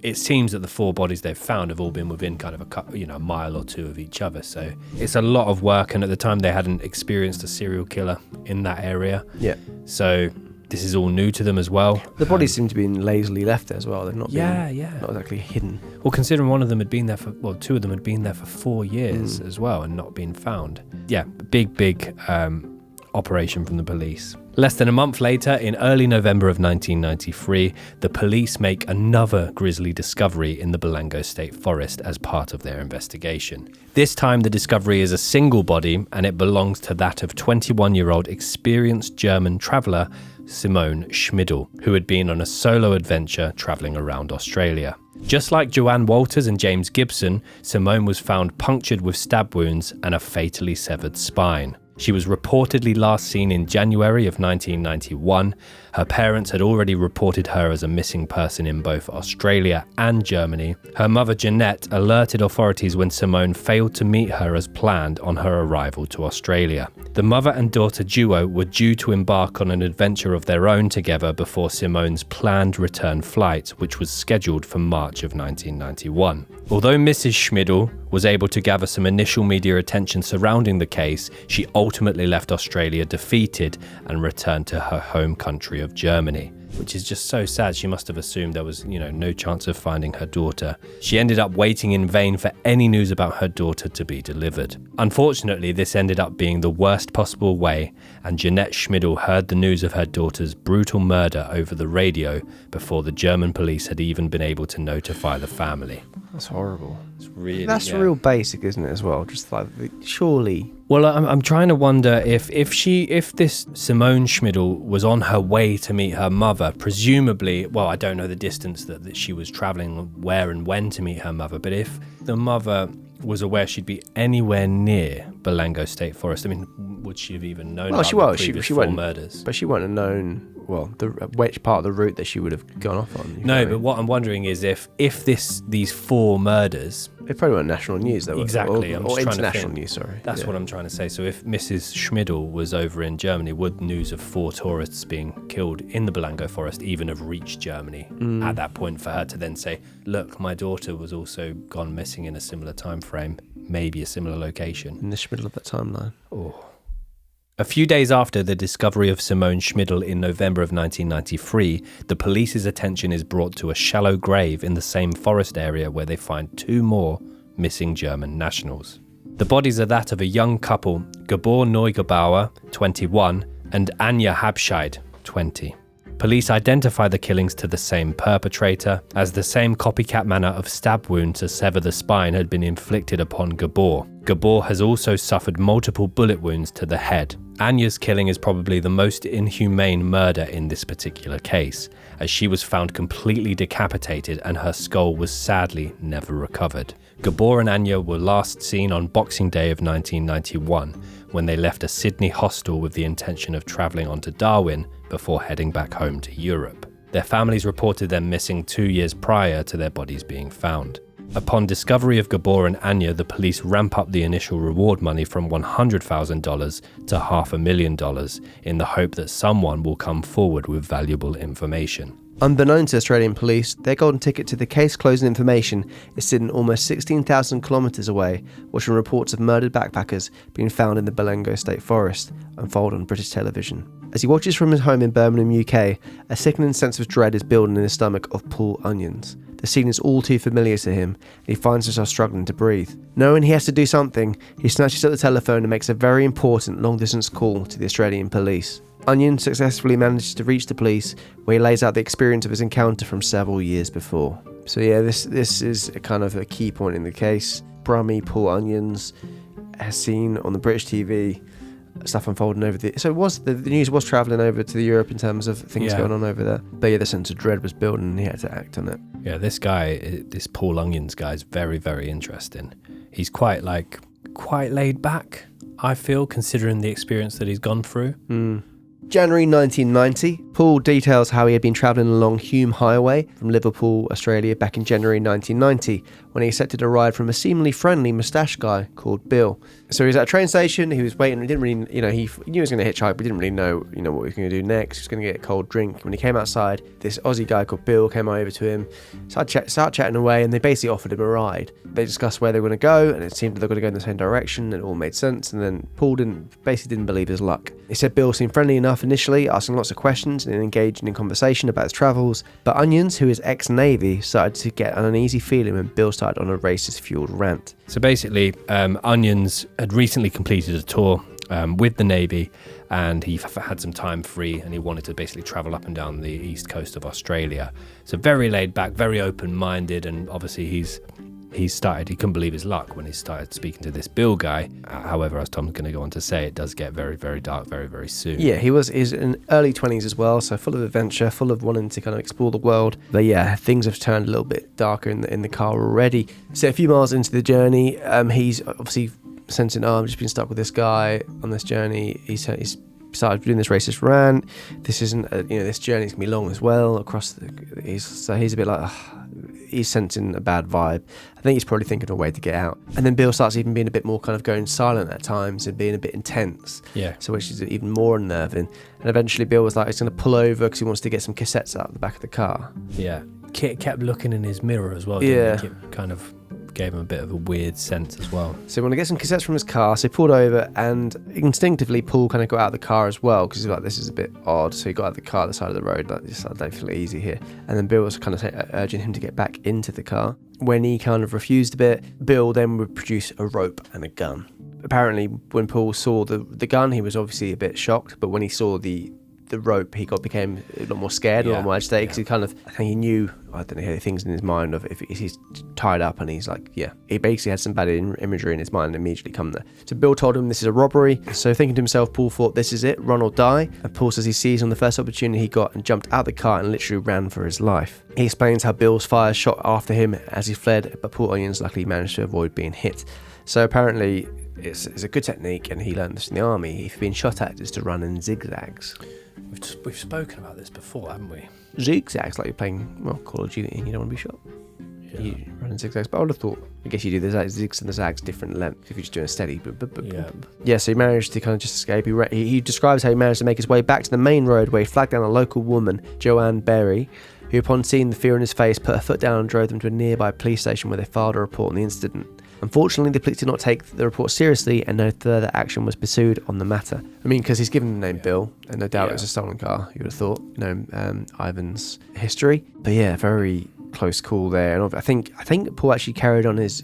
It seems that the 4 bodies they've found have all been within kind of a mile or 2 of each other. So it's a lot of work, and at the time they hadn't experienced a serial killer in that area. Yeah. So this is all new to them as well. The bodies seem to be lazily left there as well. They've not been not exactly hidden. Well, considering one of them had been there for 2 of them had been there for 4 years as well and not been found. Yeah, big operation from the police. Less than a month later, in early November of 1993, the police make another grisly discovery in the Balango State Forest as part of their investigation. This time, the discovery is a single body, and it belongs to that of 21-year-old experienced German traveller Simone Schmidl, who had been on a solo adventure travelling around Australia. Just like Joanne Walters and James Gibson, Simone was found punctured with stab wounds and a fatally severed spine. She was reportedly last seen in January of 1991. Her parents had already reported her as a missing person in both Australia and Germany. Her mother, Jeanette, alerted authorities when Simone failed to meet her as planned on her arrival to Australia. The mother and daughter duo were due to embark on an adventure of their own together before Simone's planned return flight, which was scheduled for March of 1991. Although Mrs. Schmidl was able to gather some initial media attention surrounding the case, she ultimately left Australia defeated and returned to her home country of Germany. Which is just so sad. She must have assumed there was, no chance of finding her daughter. She ended up waiting in vain for any news about her daughter to be delivered. Unfortunately, this ended up being the worst possible way, and Jeanette Schmidl heard the news of her daughter's brutal murder over the radio before the German police had even been able to notify the family. That's horrible. It's really, that's real basic, isn't it, as well? Just like, surely... Well, I'm trying to wonder if this Simone Schmidl was on her way to meet her mother, presumably, well, I don't know the distance that she was travelling, where and when to meet her mother, but if the mother was aware she'd be anywhere near Balango State Forest, I mean, would she have even known about the previous 4 murders? But she wouldn't have known, which part of the route that she would have gone off on. No, but what I'm wondering is if these 4 murders... It probably weren't national news, though. Exactly. Or international news, sorry. That's what I'm trying to say. So if Mrs. Schmidl was over in Germany, would news of 4 tourists being killed in the Balango Forest even have reached Germany at that point for her to then say, look, my daughter was also gone missing in a similar time frame, maybe a similar location? In the middle of that timeline. Oh. A few days after the discovery of Simone Schmidl in November of 1993, the police's attention is brought to a shallow grave in the same forest area where they find 2 more missing German nationals. The bodies are that of a young couple, Gabor Neugebauer, 21, and Anja Habscheid, 20. Police identify the killings to the same perpetrator, as the same copycat manner of stab wound to sever the spine had been inflicted upon Gabor. Gabor has also suffered multiple bullet wounds to the head. Anja's killing is probably the most inhumane murder in this particular case, as she was found completely decapitated and her skull was sadly never recovered. Gabor and Anja were last seen on Boxing Day of 1991, when they left a Sydney hostel with the intention of travelling on to Darwin before heading back home to Europe. Their families reported them missing 2 years prior to their bodies being found. Upon discovery of Gabor and Anja, the police ramp up the initial reward money from $100,000 to $500,000 in the hope that someone will come forward with valuable information. Unbeknown to Australian police, their golden ticket to the case closing information is sitting almost 16,000 kilometres away, watching reports of murdered backpackers being found in the Balengo State Forest unfold on British television. As he watches from his home in Birmingham, UK, a sickening sense of dread is building in the stomach of Paul Onions. The scene is all too familiar to him, and he finds himself struggling to breathe. Knowing he has to do something, he snatches at the telephone and makes a very important long-distance call to the Australian police. Onion successfully manages to reach the police, where he lays out the experience of his encounter from several years before. So yeah, this is a kind of a key point in the case. Brummy Paul Onions has seen on the British TV stuff unfolding over the news was travelling over to Europe in terms of things going on over there. But yeah, the sense of dread was building and he had to act on it. Yeah, this Paul Onions guy is very, very interesting. He's quite laid back, I feel, considering the experience that he's gone through. January 1990, Paul details how he had been travelling along Hume Highway from Liverpool, Australia back in January 1990 when he accepted a ride from a seemingly friendly moustache guy called Bill. So he was at a train station, he was waiting, he didn't really, he knew he was going to hitchhike, but he didn't really know, what he was going to do next. He was going to get a cold drink. When he came outside, this Aussie guy called Bill came over to him, started chatting away, and they basically offered him a ride. They discussed where they were going to go, and it seemed that they were going to go in the same direction, and it all made sense, and then Paul didn't believe his luck. He said Bill seemed friendly enough initially, asking lots of questions and engaging in conversation about his travels, but Onions, who is ex-Navy, started to get an uneasy feeling when Bill started on a racist-fueled rant. So basically, Onions had recently completed a tour with the Navy, and he had some time free, and he wanted to basically travel up and down the east coast of Australia. So very laid back, very open-minded, and obviously he couldn't believe his luck when he started speaking to this Bill guy. However, as Tom's going to go on to say, it does get very, very dark very, very soon. Yeah, he's in early 20s as well, so full of adventure, full of wanting to kind of explore the world. But yeah, things have turned a little bit darker in the car already. So a few miles into the journey, he's obviously sensing, I've just been stuck with this guy on this journey. He's started doing this racist rant. This isn't, this journey's going to be long as well. He's a bit like, he's sensing a bad vibe. I think he's probably thinking of a way to get out. And then Bill starts even being a bit more kind of going silent at times and being a bit intense. Yeah. So which is even more unnerving. And eventually Bill was like, he's going to pull over because he wants to get some cassettes out of the back of the car. Yeah. Kit kept looking in his mirror as well. Yeah. It kind of gave him a bit of a weird sense as well. So he wanted to get some cassettes from his car, so he pulled over, and instinctively Paul kind of got out of the car as well, because he's like, this is a bit odd. So he got out of the car at the side of the road, like, I don't feel easy here. And then Bill was kind of urging him to get back into the car. When he kind of refused a bit, Bill then would produce a rope and a gun. Apparently, when Paul saw the gun, he was obviously a bit shocked, but when he saw the rope, he became a lot more scared, a lot more agitated, because I think he knew, I don't know, things in his mind of if he's tied up, and he's like, he basically had some bad imagery in his mind and immediately come there. So Bill told him this is a robbery. So thinking to himself, Paul thought, this is it, run or die. And Paul says he seized on the first opportunity he got and jumped out the car and literally ran for his life. He explains how Bill's fire shot after him as he fled, but Paul Onions luckily managed to avoid being hit. So apparently it's a good technique, and he learned this in the army. If you're being shot at, is to run in zigzags. We've spoken about this before, haven't we? Zigzags, like you're playing Call of Duty and you don't want to be shot. Yeah. You run in zigzags, but I would have thought, I guess you do the zigs and the zags different length if you're just doing a steady. Yeah, so he managed to kind of just escape. He describes how he managed to make his way back to the main road, where he flagged down a local woman, Joanne Berry, who upon seeing the fear in his face put her foot down and drove them to a nearby police station where they filed a report on the incident. Unfortunately, the police did not take the report seriously and no further action was pursued on the matter. I mean, because he's given the name Bill, and no doubt it was a stolen car, you would have thought, Ivan's history. But yeah, very close call there. And I think Paul actually carried on his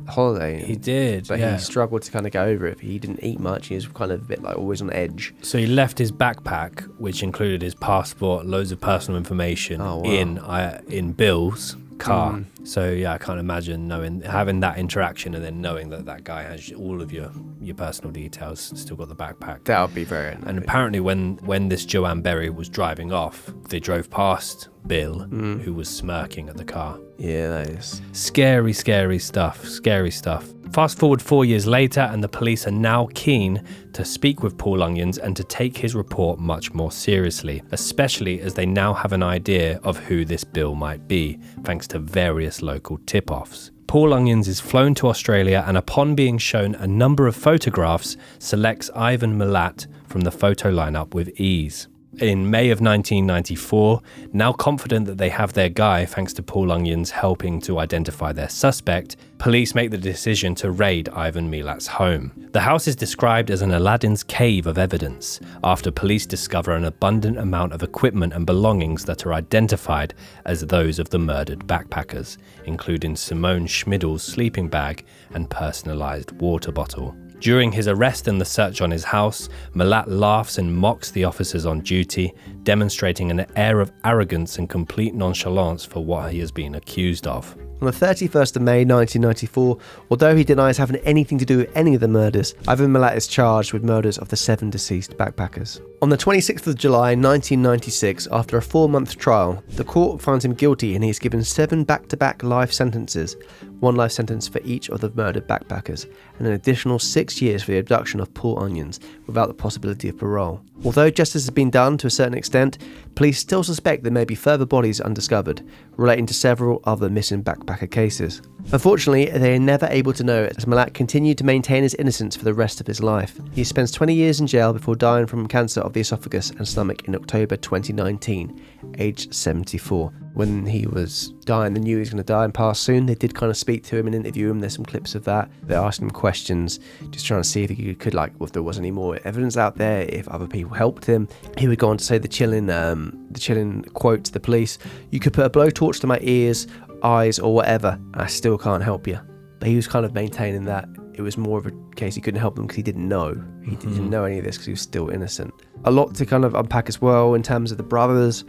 holiday. He did, but he struggled to kind of get over it. He didn't eat much. He was kind of a bit like always on edge. So he left his backpack, which included his passport, loads of personal information, in Bill's car. So yeah, I can't imagine having that interaction and then knowing that guy has all of your personal details, still got the backpack. That would be very annoying. And apparently when this Joanne Berry was driving off, they drove past Bill, who was smirking at the car. Yeah, that is scary stuff. Fast forward 4 years later, and the police are now keen to speak with Paul Onions and to take his report much more seriously, especially as they now have an idea of who this Bill might be, thanks to various local tip-offs. Paul Onions is flown to Australia and upon being shown a number of photographs, selects Ivan Milat from the photo lineup with ease. In May of 1994, now confident that they have their guy thanks to Paul Onions helping to identify their suspect, police make the decision to raid Ivan Milat's home. The house is described as an Aladdin's cave of evidence, after police discover an abundant amount of equipment and belongings that are identified as those of the murdered backpackers, including Simone Schmidl's sleeping bag and personalised water bottle. During his arrest and the search on his house, Milat laughs and mocks the officers on duty, demonstrating an air of arrogance and complete nonchalance for what he has been accused of. On the 31st of May 1994, although he denies having anything to do with any of the murders, Ivan Milat is charged with murders of the 7 deceased backpackers. On the 26th of July 1996, after a 4-month trial, the court finds him guilty and he is given 7 back-to-back life sentences, 1 life sentence for each of the murdered backpackers, and an additional 6 years for the abduction of Paul Onions, without the possibility of parole. Although justice has been done to a certain extent, police still suspect there may be further bodies undiscovered, relating to several other missing backpacker cases. Unfortunately, they are never able to know, as Milat continued to maintain his innocence for the rest of his life. He spends 20 years in jail before dying from cancer of the esophagus and stomach in October 2019, aged 74. When he was dying, they knew he was going to die and pass soon. They did kind of speak to him and interview him. There's some clips of that. They asked him questions, just trying to see if he could if there was any more evidence out there, if other people helped him. He would go on to say the chilling quote to the police: "You could put a blowtorch to my ears, eyes, or whatever, and I still can't help you." But he was kind of maintaining that it was more of a case he couldn't help them because he didn't know. He didn't know any of this because he was still innocent. A lot to kind of unpack as well in terms of the brothers,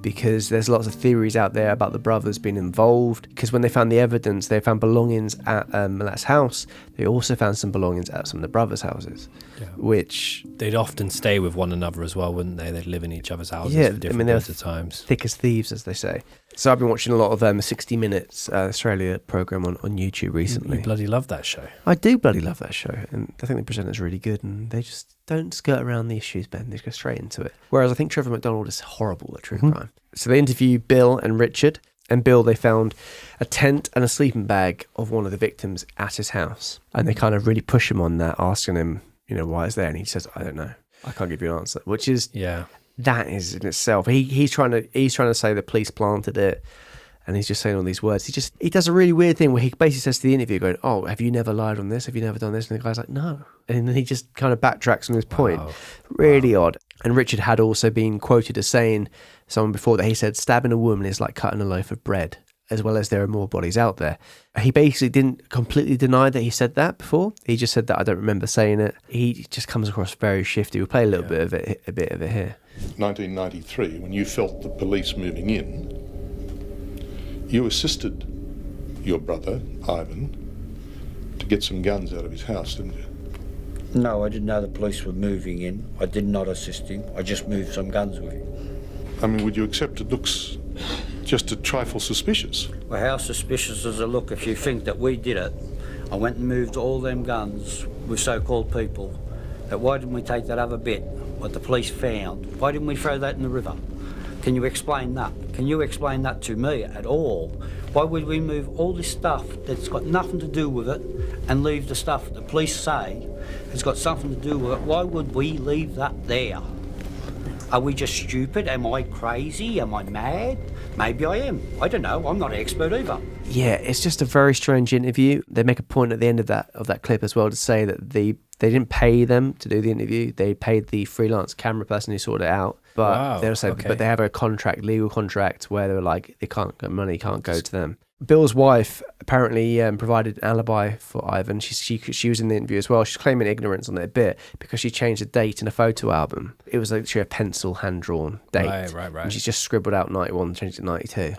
because there's lots of theories out there about the brothers being involved. Because when they found the evidence, they found belongings at Milat's house. They also found some belongings at some of the brothers' houses, which... They'd often stay with one another as well, wouldn't they? They'd live in each other's houses for different periods of times. Thick as thieves, as they say. So I've been watching a lot of 60 Minutes Australia programme on YouTube recently. You bloody love that show. I do bloody love that show, and I think the presenter's really good, and they just don't skirt around the issues, Ben. They just go straight into it. Whereas I think Trevor McDonald is horrible at true crime. So they interview Bill and Richard, and Bill, they found a tent and a sleeping bag of one of the victims at his house, and they kind of really push him on that, asking him, why it's there, and he says, "I don't know. I can't give you an answer," which is... Yeah. That is in itself. He's trying to say the police planted it, and he's just saying all these words. He does a really weird thing where he basically says to the interviewer, going, "Oh, have you never lied on this? Have you never done this?" And the guy's like, "No," and then he just kind of backtracks on his point. Really odd. And Richard had also been quoted as saying, someone before that, he said, "Stabbing a woman is like cutting a loaf of bread," as well as there are more bodies out there. He basically didn't completely deny that he said that before. He just said that I don't remember saying it. He just comes across very shifty. We'll play a little bit of it here. 1993, when you felt the police moving in, you assisted your brother, Ivan, to get some guns out of his house, didn't you? No, I didn't know the police were moving in. I did not assist him. I just moved some guns with him. I mean, would you accept it looks just a trifle suspicious? Well, how suspicious does it look if you think that we did it? I went and moved all them guns with so-called people. Why didn't we take that other bit, what the police found? Why didn't we throw that in the river? Can you explain that? Can you explain that to me at all? Why would we move all this stuff that's got nothing to do with it and leave the stuff the police say has got something to do with it? Why would we leave that there? Are we just stupid? Am I crazy? Am I mad? Maybe I am. I don't know. I'm not an expert either. Yeah, it's just a very strange interview. They make a point at the end of that clip as well to say that they didn't pay them to do the interview. They paid the freelance camera person who sorted it out. But Wow, they also, okay. but they have a legal contract where they were like, money can't go to them. Bill's wife apparently provided an alibi for Ivan. She was in the interview as well. She's claiming ignorance on it a bit because she changed the date in a photo album. It was actually a pencil hand-drawn date. Right. And she's just scribbled out 91, changed it to 92.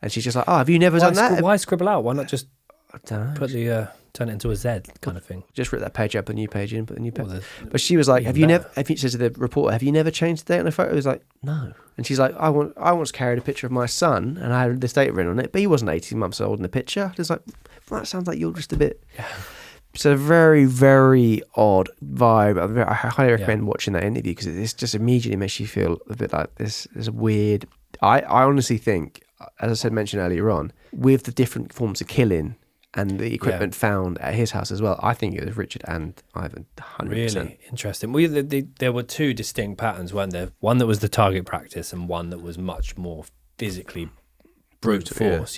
And she's just like, have you never done that? Why scribble out? Why not just I don't know. put the turn it into a Z kind of thing? Just rip that page up, a new page in, put a new page. Well, But she was like, even she said to the reporter, have you never changed the date on a photo? He was like, no. And she's like, I once carried a picture of my son and I had this date written on it, but he wasn't 18 months old in the picture. It's like, well, that sounds like you're just a bit... It's a very, very odd vibe. I highly recommend watching that interview because it just immediately makes you feel a bit like this is weird. I honestly think, as I mentioned earlier on, with the different forms of killing and the equipment found at his house as well, I think it was Richard and Ivan, 100%. Really interesting. Well, there were two distinct patterns, weren't there? One that was the target practice and one that was much more physically brute force,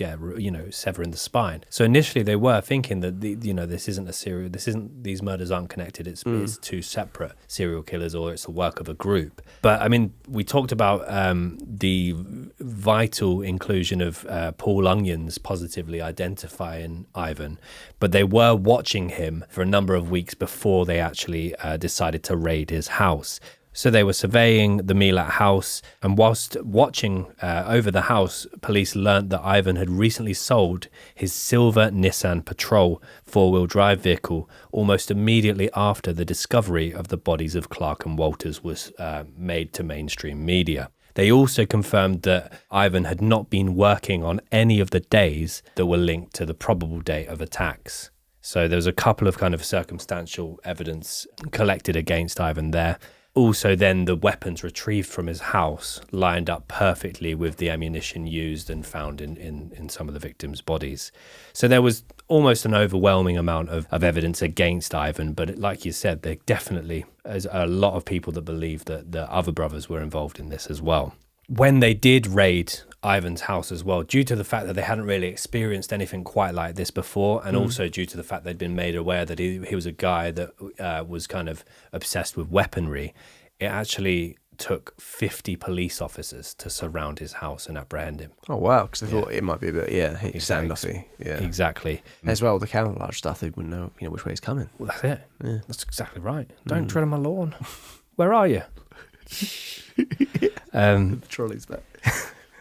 severing the spine. So initially they were thinking that these murders aren't connected. It's two separate serial killers, or it's the work of a group. But I mean, we talked about the vital inclusion of Paul Onions positively identifying Ivan, but they were watching him for a number of weeks before they actually decided to raid his house. So they were surveying the Milat house, and whilst watching over the house, police learnt that Ivan had recently sold his silver Nissan Patrol four-wheel drive vehicle almost immediately after the discovery of the bodies of Clark and Walters was made to mainstream media. They also confirmed that Ivan had not been working on any of the days that were linked to the probable date of attacks. So there was a couple of kind of circumstantial evidence collected against Ivan there. Also, then the weapons retrieved from his house lined up perfectly with the ammunition used and found in some of the victims' bodies. So there was almost an overwhelming amount of evidence against Ivan, but like you said, there definitely is a lot of people that believe that the other brothers were involved in this as well. When they did raid Ivan's house as well, due to the fact that they hadn't really experienced anything quite like this before, and also due to the fact they'd been made aware that he was a guy that was kind of obsessed with weaponry, it actually took 50 police officers to surround his house and apprehend him. Oh, wow, because they thought it might be a bit, standoffy. Yeah. Exactly. As well, the camouflage stuff, they wouldn't know, which way he's coming. Well, that's it. Yeah. That's exactly right. Don't tread on my lawn. Where are you? The trolley's back.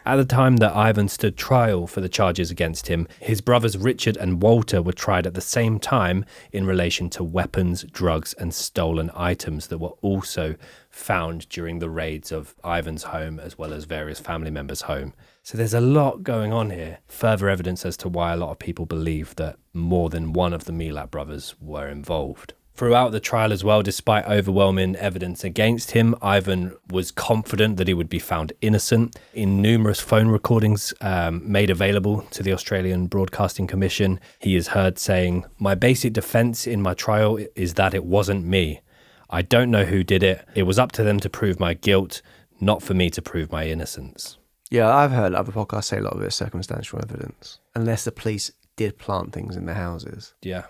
At the time that Ivan stood trial for the charges against him, his brothers Richard and Walter were tried at the same time in relation to weapons, drugs, and stolen items that were also found during the raids of Ivan's home as well as various family members' home. So there's a lot going on here. Further evidence as to why a lot of people believe that more than one of the Milat brothers were involved. Throughout the trial as well, despite overwhelming evidence against him, Ivan was confident that he would be found innocent. In numerous phone recordings made available to the Australian Broadcasting Commission, he is heard saying, "My basic defence in my trial is that it wasn't me. I don't know who did it. It was up to them to prove my guilt, not for me to prove my innocence." Yeah, I've heard other podcasts say a lot of it is circumstantial evidence, unless the police did plant things in their houses. Yeah,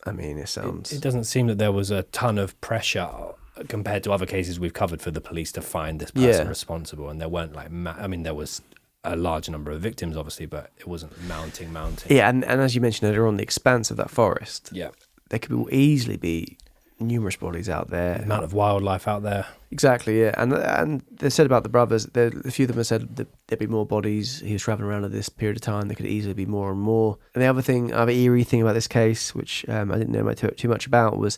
I mean, it sounds... It doesn't seem that there was a ton of pressure compared to other cases we've covered for the police to find this person responsible. And there weren't there was a large number of victims, obviously, but it wasn't mounting. Yeah, and as you mentioned earlier on, the expanse of that forest, there could easily be numerous bodies out there. The amount of wildlife out there. Exactly, yeah. And they said about the brothers, a few of them have said that there'd be more bodies. He was travelling around at this period of time. There could easily be more and more. And the other eerie thing about this case, which I didn't know too much about, was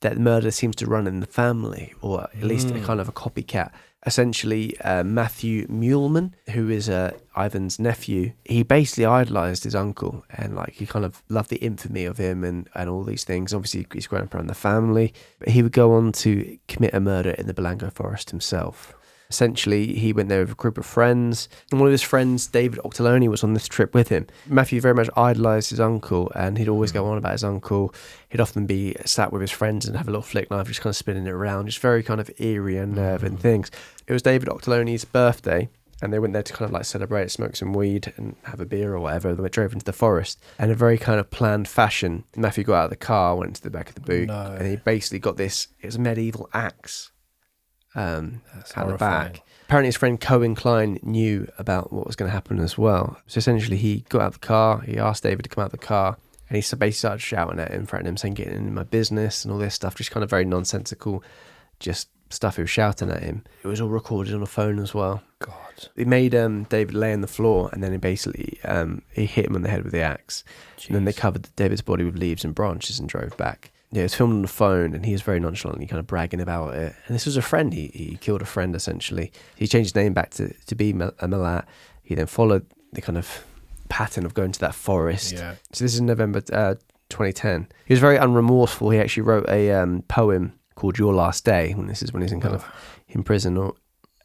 that the murder seems to run in the family, or at least a kind of a copycat. Essentially, Matthew Muleman, who is Ivan's nephew, he basically idolised his uncle, and he kind of loved the infamy of him and all these things. Obviously, he's grown up around the family, but he would go on to commit a murder in the Belango Forest himself. Essentially, he went there with a group of friends, and one of his friends, David Octoloni, was on this trip with him. Matthew very much idolised his uncle, and he'd always go on about his uncle. He'd often be sat with his friends and have a little flick knife, just kind of spinning it around, just very kind of eerie and unnerving things. It was David Octoloni's birthday, and they went there to kind of like celebrate, smoke some weed and have a beer or whatever. They drove into the forest. And in a very kind of planned fashion, Matthew got out of the car, went to the back of the boot, and he basically got this, it was a medieval axe at the back. Apparently his friend Cohen Klein knew about what was going to happen as well. So essentially he got out of the car, he asked David to come out of the car, and he basically started shouting at him, threatening him, saying, "Get in my business," and all this stuff, just kind of very nonsensical, just stuff he was shouting at him. It was all recorded on a phone as well. God. He made David lay on the floor, and then he basically he hit him on the head with the axe. Jeez. And then they covered David's body with leaves and branches and drove back. Yeah, it was filmed on the phone, and he was very nonchalantly kind of bragging about it. And this was a friend. He killed a friend, essentially. He changed his name back to be Milat. He then followed the kind of pattern of going to that forest. Yeah. So this is November 2010. He was very unremorseful. He actually wrote a poem called Your Last Day, when he's in kind of in prison,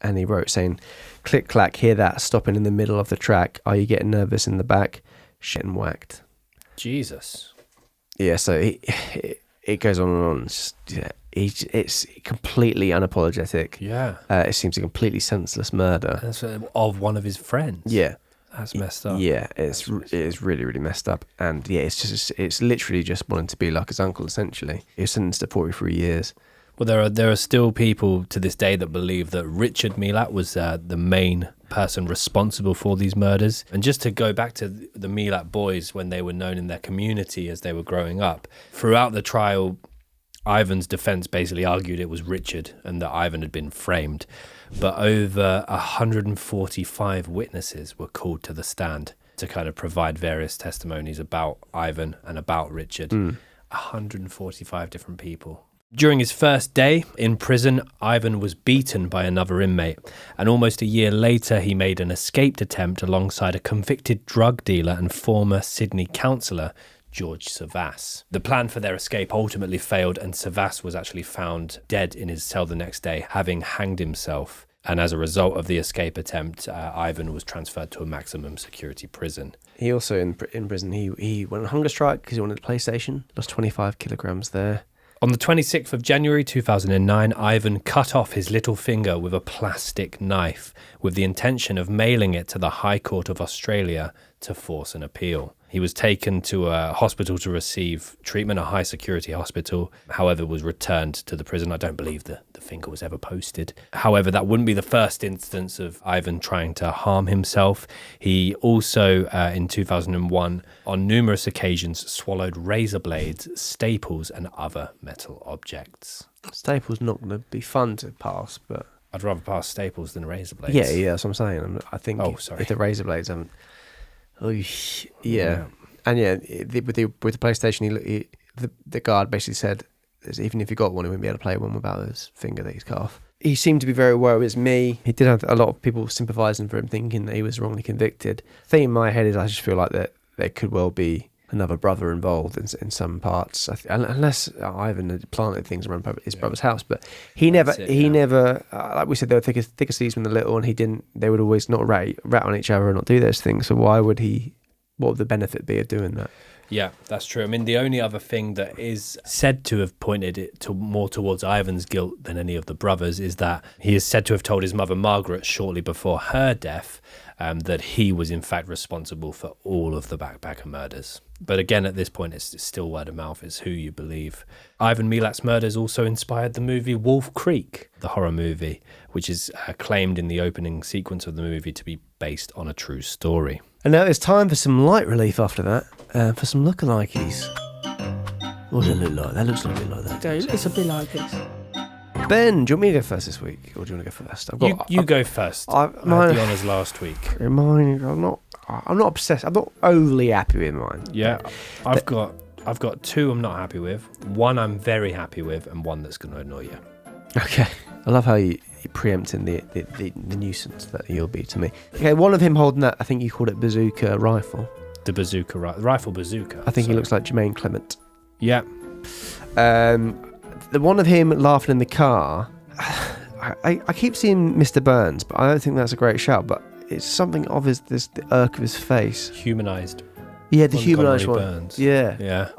and he wrote saying, "Click clack, hear that, stopping in the middle of the track. Are you getting nervous in the back? Shit and whacked." Jesus. Yeah, so it goes on and on. It's just, it's completely unapologetic. Yeah. It seems a completely senseless murder. That's of one of his friends. Yeah. That's messed up. Yeah, it is really, really messed up. And yeah, it's literally just wanting to be like his uncle, essentially. He was sentenced to 43 years. Well, there are still people to this day that believe that Richard Milat was the main person responsible for these murders. And just to go back to the Milat boys when they were known in their community as they were growing up, throughout the trial, Ivan's defense basically argued it was Richard and that Ivan had been framed. But over 145 witnesses were called to the stand to kind of provide various testimonies about Ivan and about Richard. 145 different people. During his first day in prison, Ivan was beaten by another inmate, and almost a year later he made an escaped attempt alongside a convicted drug dealer and former Sydney councillor, George Savas. The plan for their escape ultimately failed, and Savas was actually found dead in his cell the next day, having hanged himself. And as a result of the escape attempt, Ivan was transferred to a maximum security prison. He also, in prison, he went on hunger strike because he wanted a PlayStation, lost 25 kilograms there. On the 26th of January 2009, Ivan cut off his little finger with a plastic knife with the intention of mailing it to the High Court of Australia to force an appeal. He was taken to a hospital to receive treatment, a high-security hospital, however was returned to the prison. I don't believe the finger was ever posted. However, that wouldn't be the first instance of Ivan trying to harm himself. He also, in 2001, on numerous occasions, swallowed razor blades, staples, and other metal objects. Staples not going to be fun to pass, but... I'd rather pass staples than razor blades. Yeah, that's what I'm saying. I think sorry. if the razor blades haven't... Oh, yeah. And yeah, with the PlayStation, the guard basically said, even if he got one, he wouldn't be able to play one without his finger that he's cut off. He seemed to be very aware it was me. He did have a lot of people sympathising for him, thinking that he was wrongly convicted. The thing in my head is I just feel like that there could well be another brother involved in some parts, unless Ivan had planted things around his brother's house. But he never, like we said, they were thick as thieves when they're little, and he didn't. They would always not rat on each other and not do those things. So why would he? What would the benefit be of doing that? Yeah, that's true. I mean, the only other thing that is said to have pointed it more towards Ivan's guilt than any of the brothers is that he is said to have told his mother Margaret shortly before her death that he was in fact responsible for all of the backpacker murders. But again, at this point, it's still word of mouth. It's who you believe. Ivan Milat's murders also inspired the movie Wolf Creek, the horror movie, which is claimed in the opening sequence of the movie to be based on a true story. And now it's time for some light relief after that, for some lookalikes. What does it look like? That looks a little bit like that. Yeah, it's a bit like this. Ben, do you want me to go first this week, or do you want to go first? You go first. I had the honours last week. Mine, I'm not obsessed. I'm not overly happy with mine. Yeah, I've got two I'm not happy with, one I'm very happy with, and one that's going to annoy you. Okay. I love how you preempting the nuisance that you'll be to me. Okay, one of him holding that, I think you called it bazooka rifle. The bazooka rifle bazooka. I think he looks like Jermaine Clement. Yeah. The one of him laughing in the car, I keep seeing Mr. Burns, but I don't think that's a great shout, but it's something of the irk of his face. Humanised. Yeah, the humanised one. Burns. Yeah. Yeah.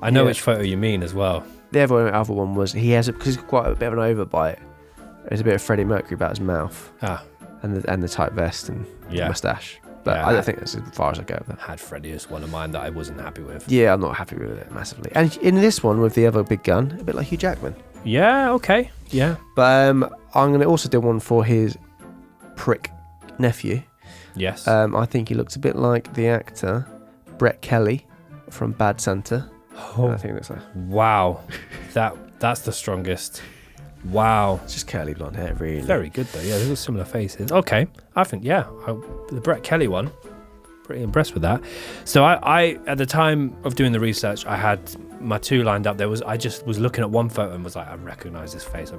I know which photo you mean as well. The other one was, because he's got quite a bit of an overbite. There's a bit of Freddie Mercury about his mouth. and the tight vest and Yeah. moustache. But Yeah. I don't think that's as far as I go with that. Had Freddy as one of mine that I wasn't happy with. Yeah, I'm not happy with it massively. And in this one with the other big gun, a bit like Hugh Jackman. Yeah, okay. Yeah. But I'm going to also do one for his prick nephew. Yes. I think he looks a bit like the actor Brett Kelly from Bad Santa. I think that's like Wow. That's the strongest. Wow. it's just curly blonde hair, really. Very good though. Yeah, they've got similar faces. Okay. I think, the Brett Kelly one, pretty impressed with that. So I at the time of doing the research, I had my two lined up. I just was looking at one photo and was like, I recognise this face.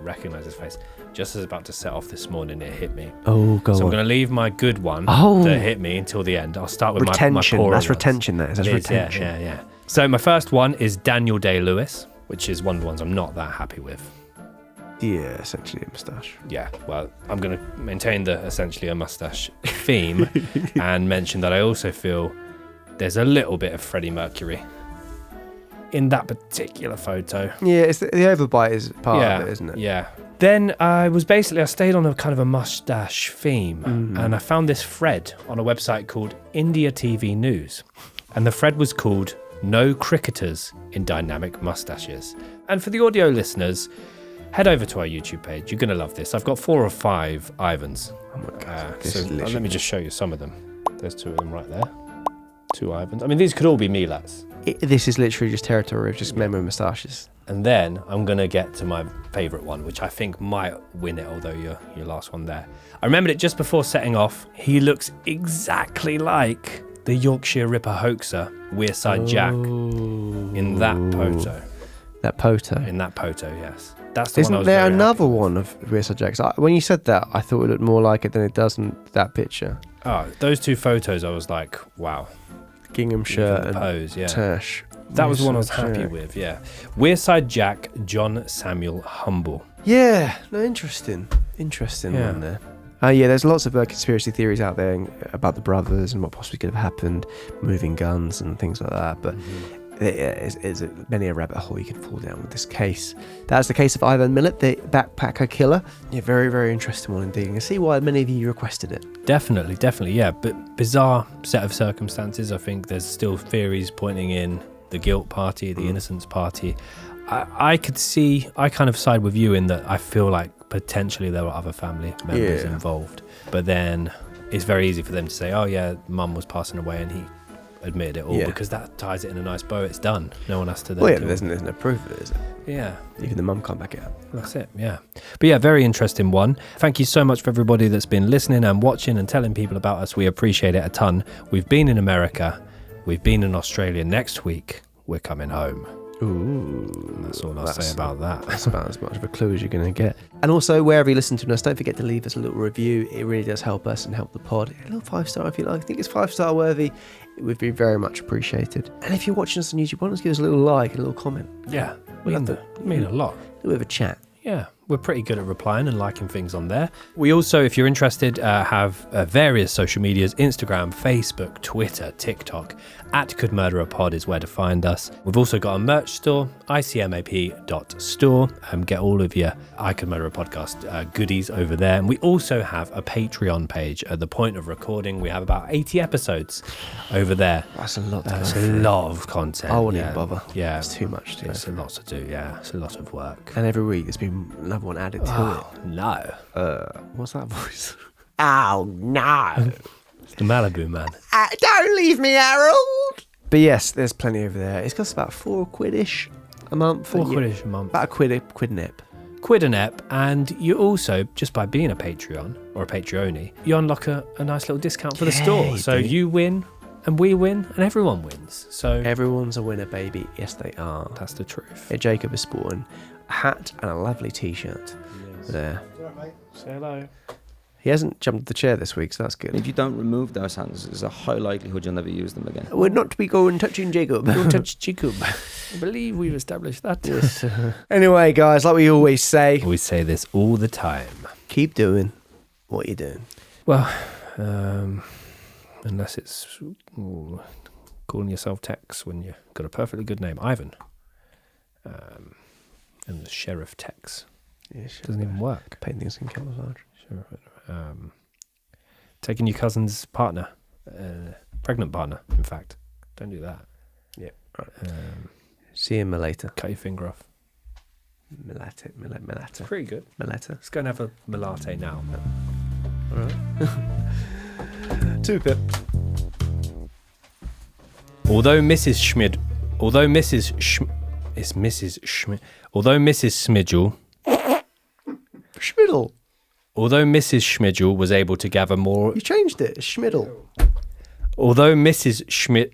Just as about to set off this morning, it hit me. Oh, go So I'm on. going to leave my good one Oh. that hit me until the end. I'll start with my Retention. poorer That's ones. retention. That is. That's It is, retention. Yeah. So my first one is Daniel Day-Lewis, which is one of the ones I'm not that happy with. Yeah, essentially a moustache. Yeah, well, I'm going to maintain the essentially a mustache theme and mention that I also feel there's a little bit of Freddie Mercury in that particular photo. Yeah, it's the overbite is part of it, isn't it? Yeah. Then I stayed on a kind of a mustache theme, and I found this thread on a website called India TV News, and the thread was called "No Cricketers in Dynamic Mustaches." And for the audio listeners, head over to our YouTube page. You're going to love this. I've got 4 or 5 Ivans. Oh my god. This So is literally... let me just show you some of them. There's 2 of them right there. 2 Ivans. I mean, these could all be Milats. This is literally just territory of just men with moustaches. And then I'm going to get to my favourite one, which I think might win it, although your last one there. I remembered it just before setting off. He looks exactly like the Yorkshire Ripper hoaxer, Wearside Jack, in that photo. That poto. In that photo, yes. That's the one I Isn't was there very another happy with. one of Wearside Jacks? When you said that, I thought it looked more like it than it does in that picture. Oh, those 2 photos, I was like, wow. Gingham shirt Even and the pose, yeah. Tash. That was the one I was Wearside happy Jack. with, yeah. Wearside Jack, John Samuel Humble. Yeah, no, interesting Yeah. one there. Yeah, there's lots of conspiracy theories out there about the brothers and what possibly could have happened, moving guns and things like that. But there's many a rabbit hole you can fall down with this case. That's the case of Ivan Milat, the backpacker killer. Yeah, very, very interesting one indeed. And I see why many of you requested it. Definitely, yeah. But bizarre set of circumstances. I think there's still theories pointing in the guilt party, the innocence party. I kind of side with you in that I feel like potentially there were other family members involved. But then it's very easy for them to say, oh yeah, mum was passing away and he admitted it all, because that ties it in a nice bow. It's done. No one has to then. Well, yeah, there's no proof of it, is it? Yeah. Even the mum can't back it up. That's it, yeah. But yeah, very interesting one. Thank you so much for everybody that's been listening and watching and telling people about us. We appreciate it a ton. We've been in America. We've been in Australia. Next week, we're coming home. Ooh. That's all I'll say about that. That's about as much of a clue as you're going to get. And also, wherever you listen to us, don't forget to leave us a little review. It really does help us and help the pod. A little 5-star if you like. I think it's 5-star worthy. It would be very much appreciated. And if you're watching us on YouTube, why don't you give us a little like and a little comment? Yeah, We'll have mean a lot. A little bit of a chat. Yeah, we're pretty good at replying and liking things on there. We also, if you're interested, have various social medias: Instagram, Facebook, Twitter, TikTok. @Could Murder a Pod is where to find us. We've also got a merch store, icmap.store. Get all of your I Could Murder a Podcast goodies over there. And we also have a Patreon page. At the point of recording, we have about 80 episodes over there. That's a lot. That's a lot of content. I wouldn't even bother. Yeah, It's too much to It's a lot to do. Yeah, it's a lot of work. And every week there's been another one added to Oh no, it. What's that voice? Oh, no. it's the Malibu man. Don't leave me, Harold. But yes, there's plenty over there. It's costs about £4 a month. £4 a month. About a quid nip. Quid an ep, and you also, just by being a Patreon or a Patreone, you unlock a nice little discount for the store. you So do. you win, and we win, and everyone wins. So Everyone's a winner, baby. Yes, they are. that's the truth. Yeah, Jacob is sporting a hat and a lovely T-shirt. There. Say hello. He hasn't jumped the chair this week, so that's good. If you don't remove those hands, there's a high likelihood you'll never use them again. We're not to be going touching Jacob. Don't touch Jacob. I believe we've established that. Yes. Anyway, guys, like we always say, We say this all the time. keep doing what you're doing. Well, unless it's calling yourself Tex when you've got a perfectly good name, Ivan. And the Sheriff Tex. Yeah, sure. Doesn't even work. Paintings in camouflage. Sheriff, Taking your cousin's partner, pregnant partner, in fact. Don't do that. Yeah. Right. See you later. Cut your finger off. Milata. Pretty good. Milata. Let's go and have a Milate now. All right. 2-pip. Although Mrs. Smidgel, although Mrs. Smidgel was able to gather more. You changed it. Schmiddle. Although Mrs. Schmidt,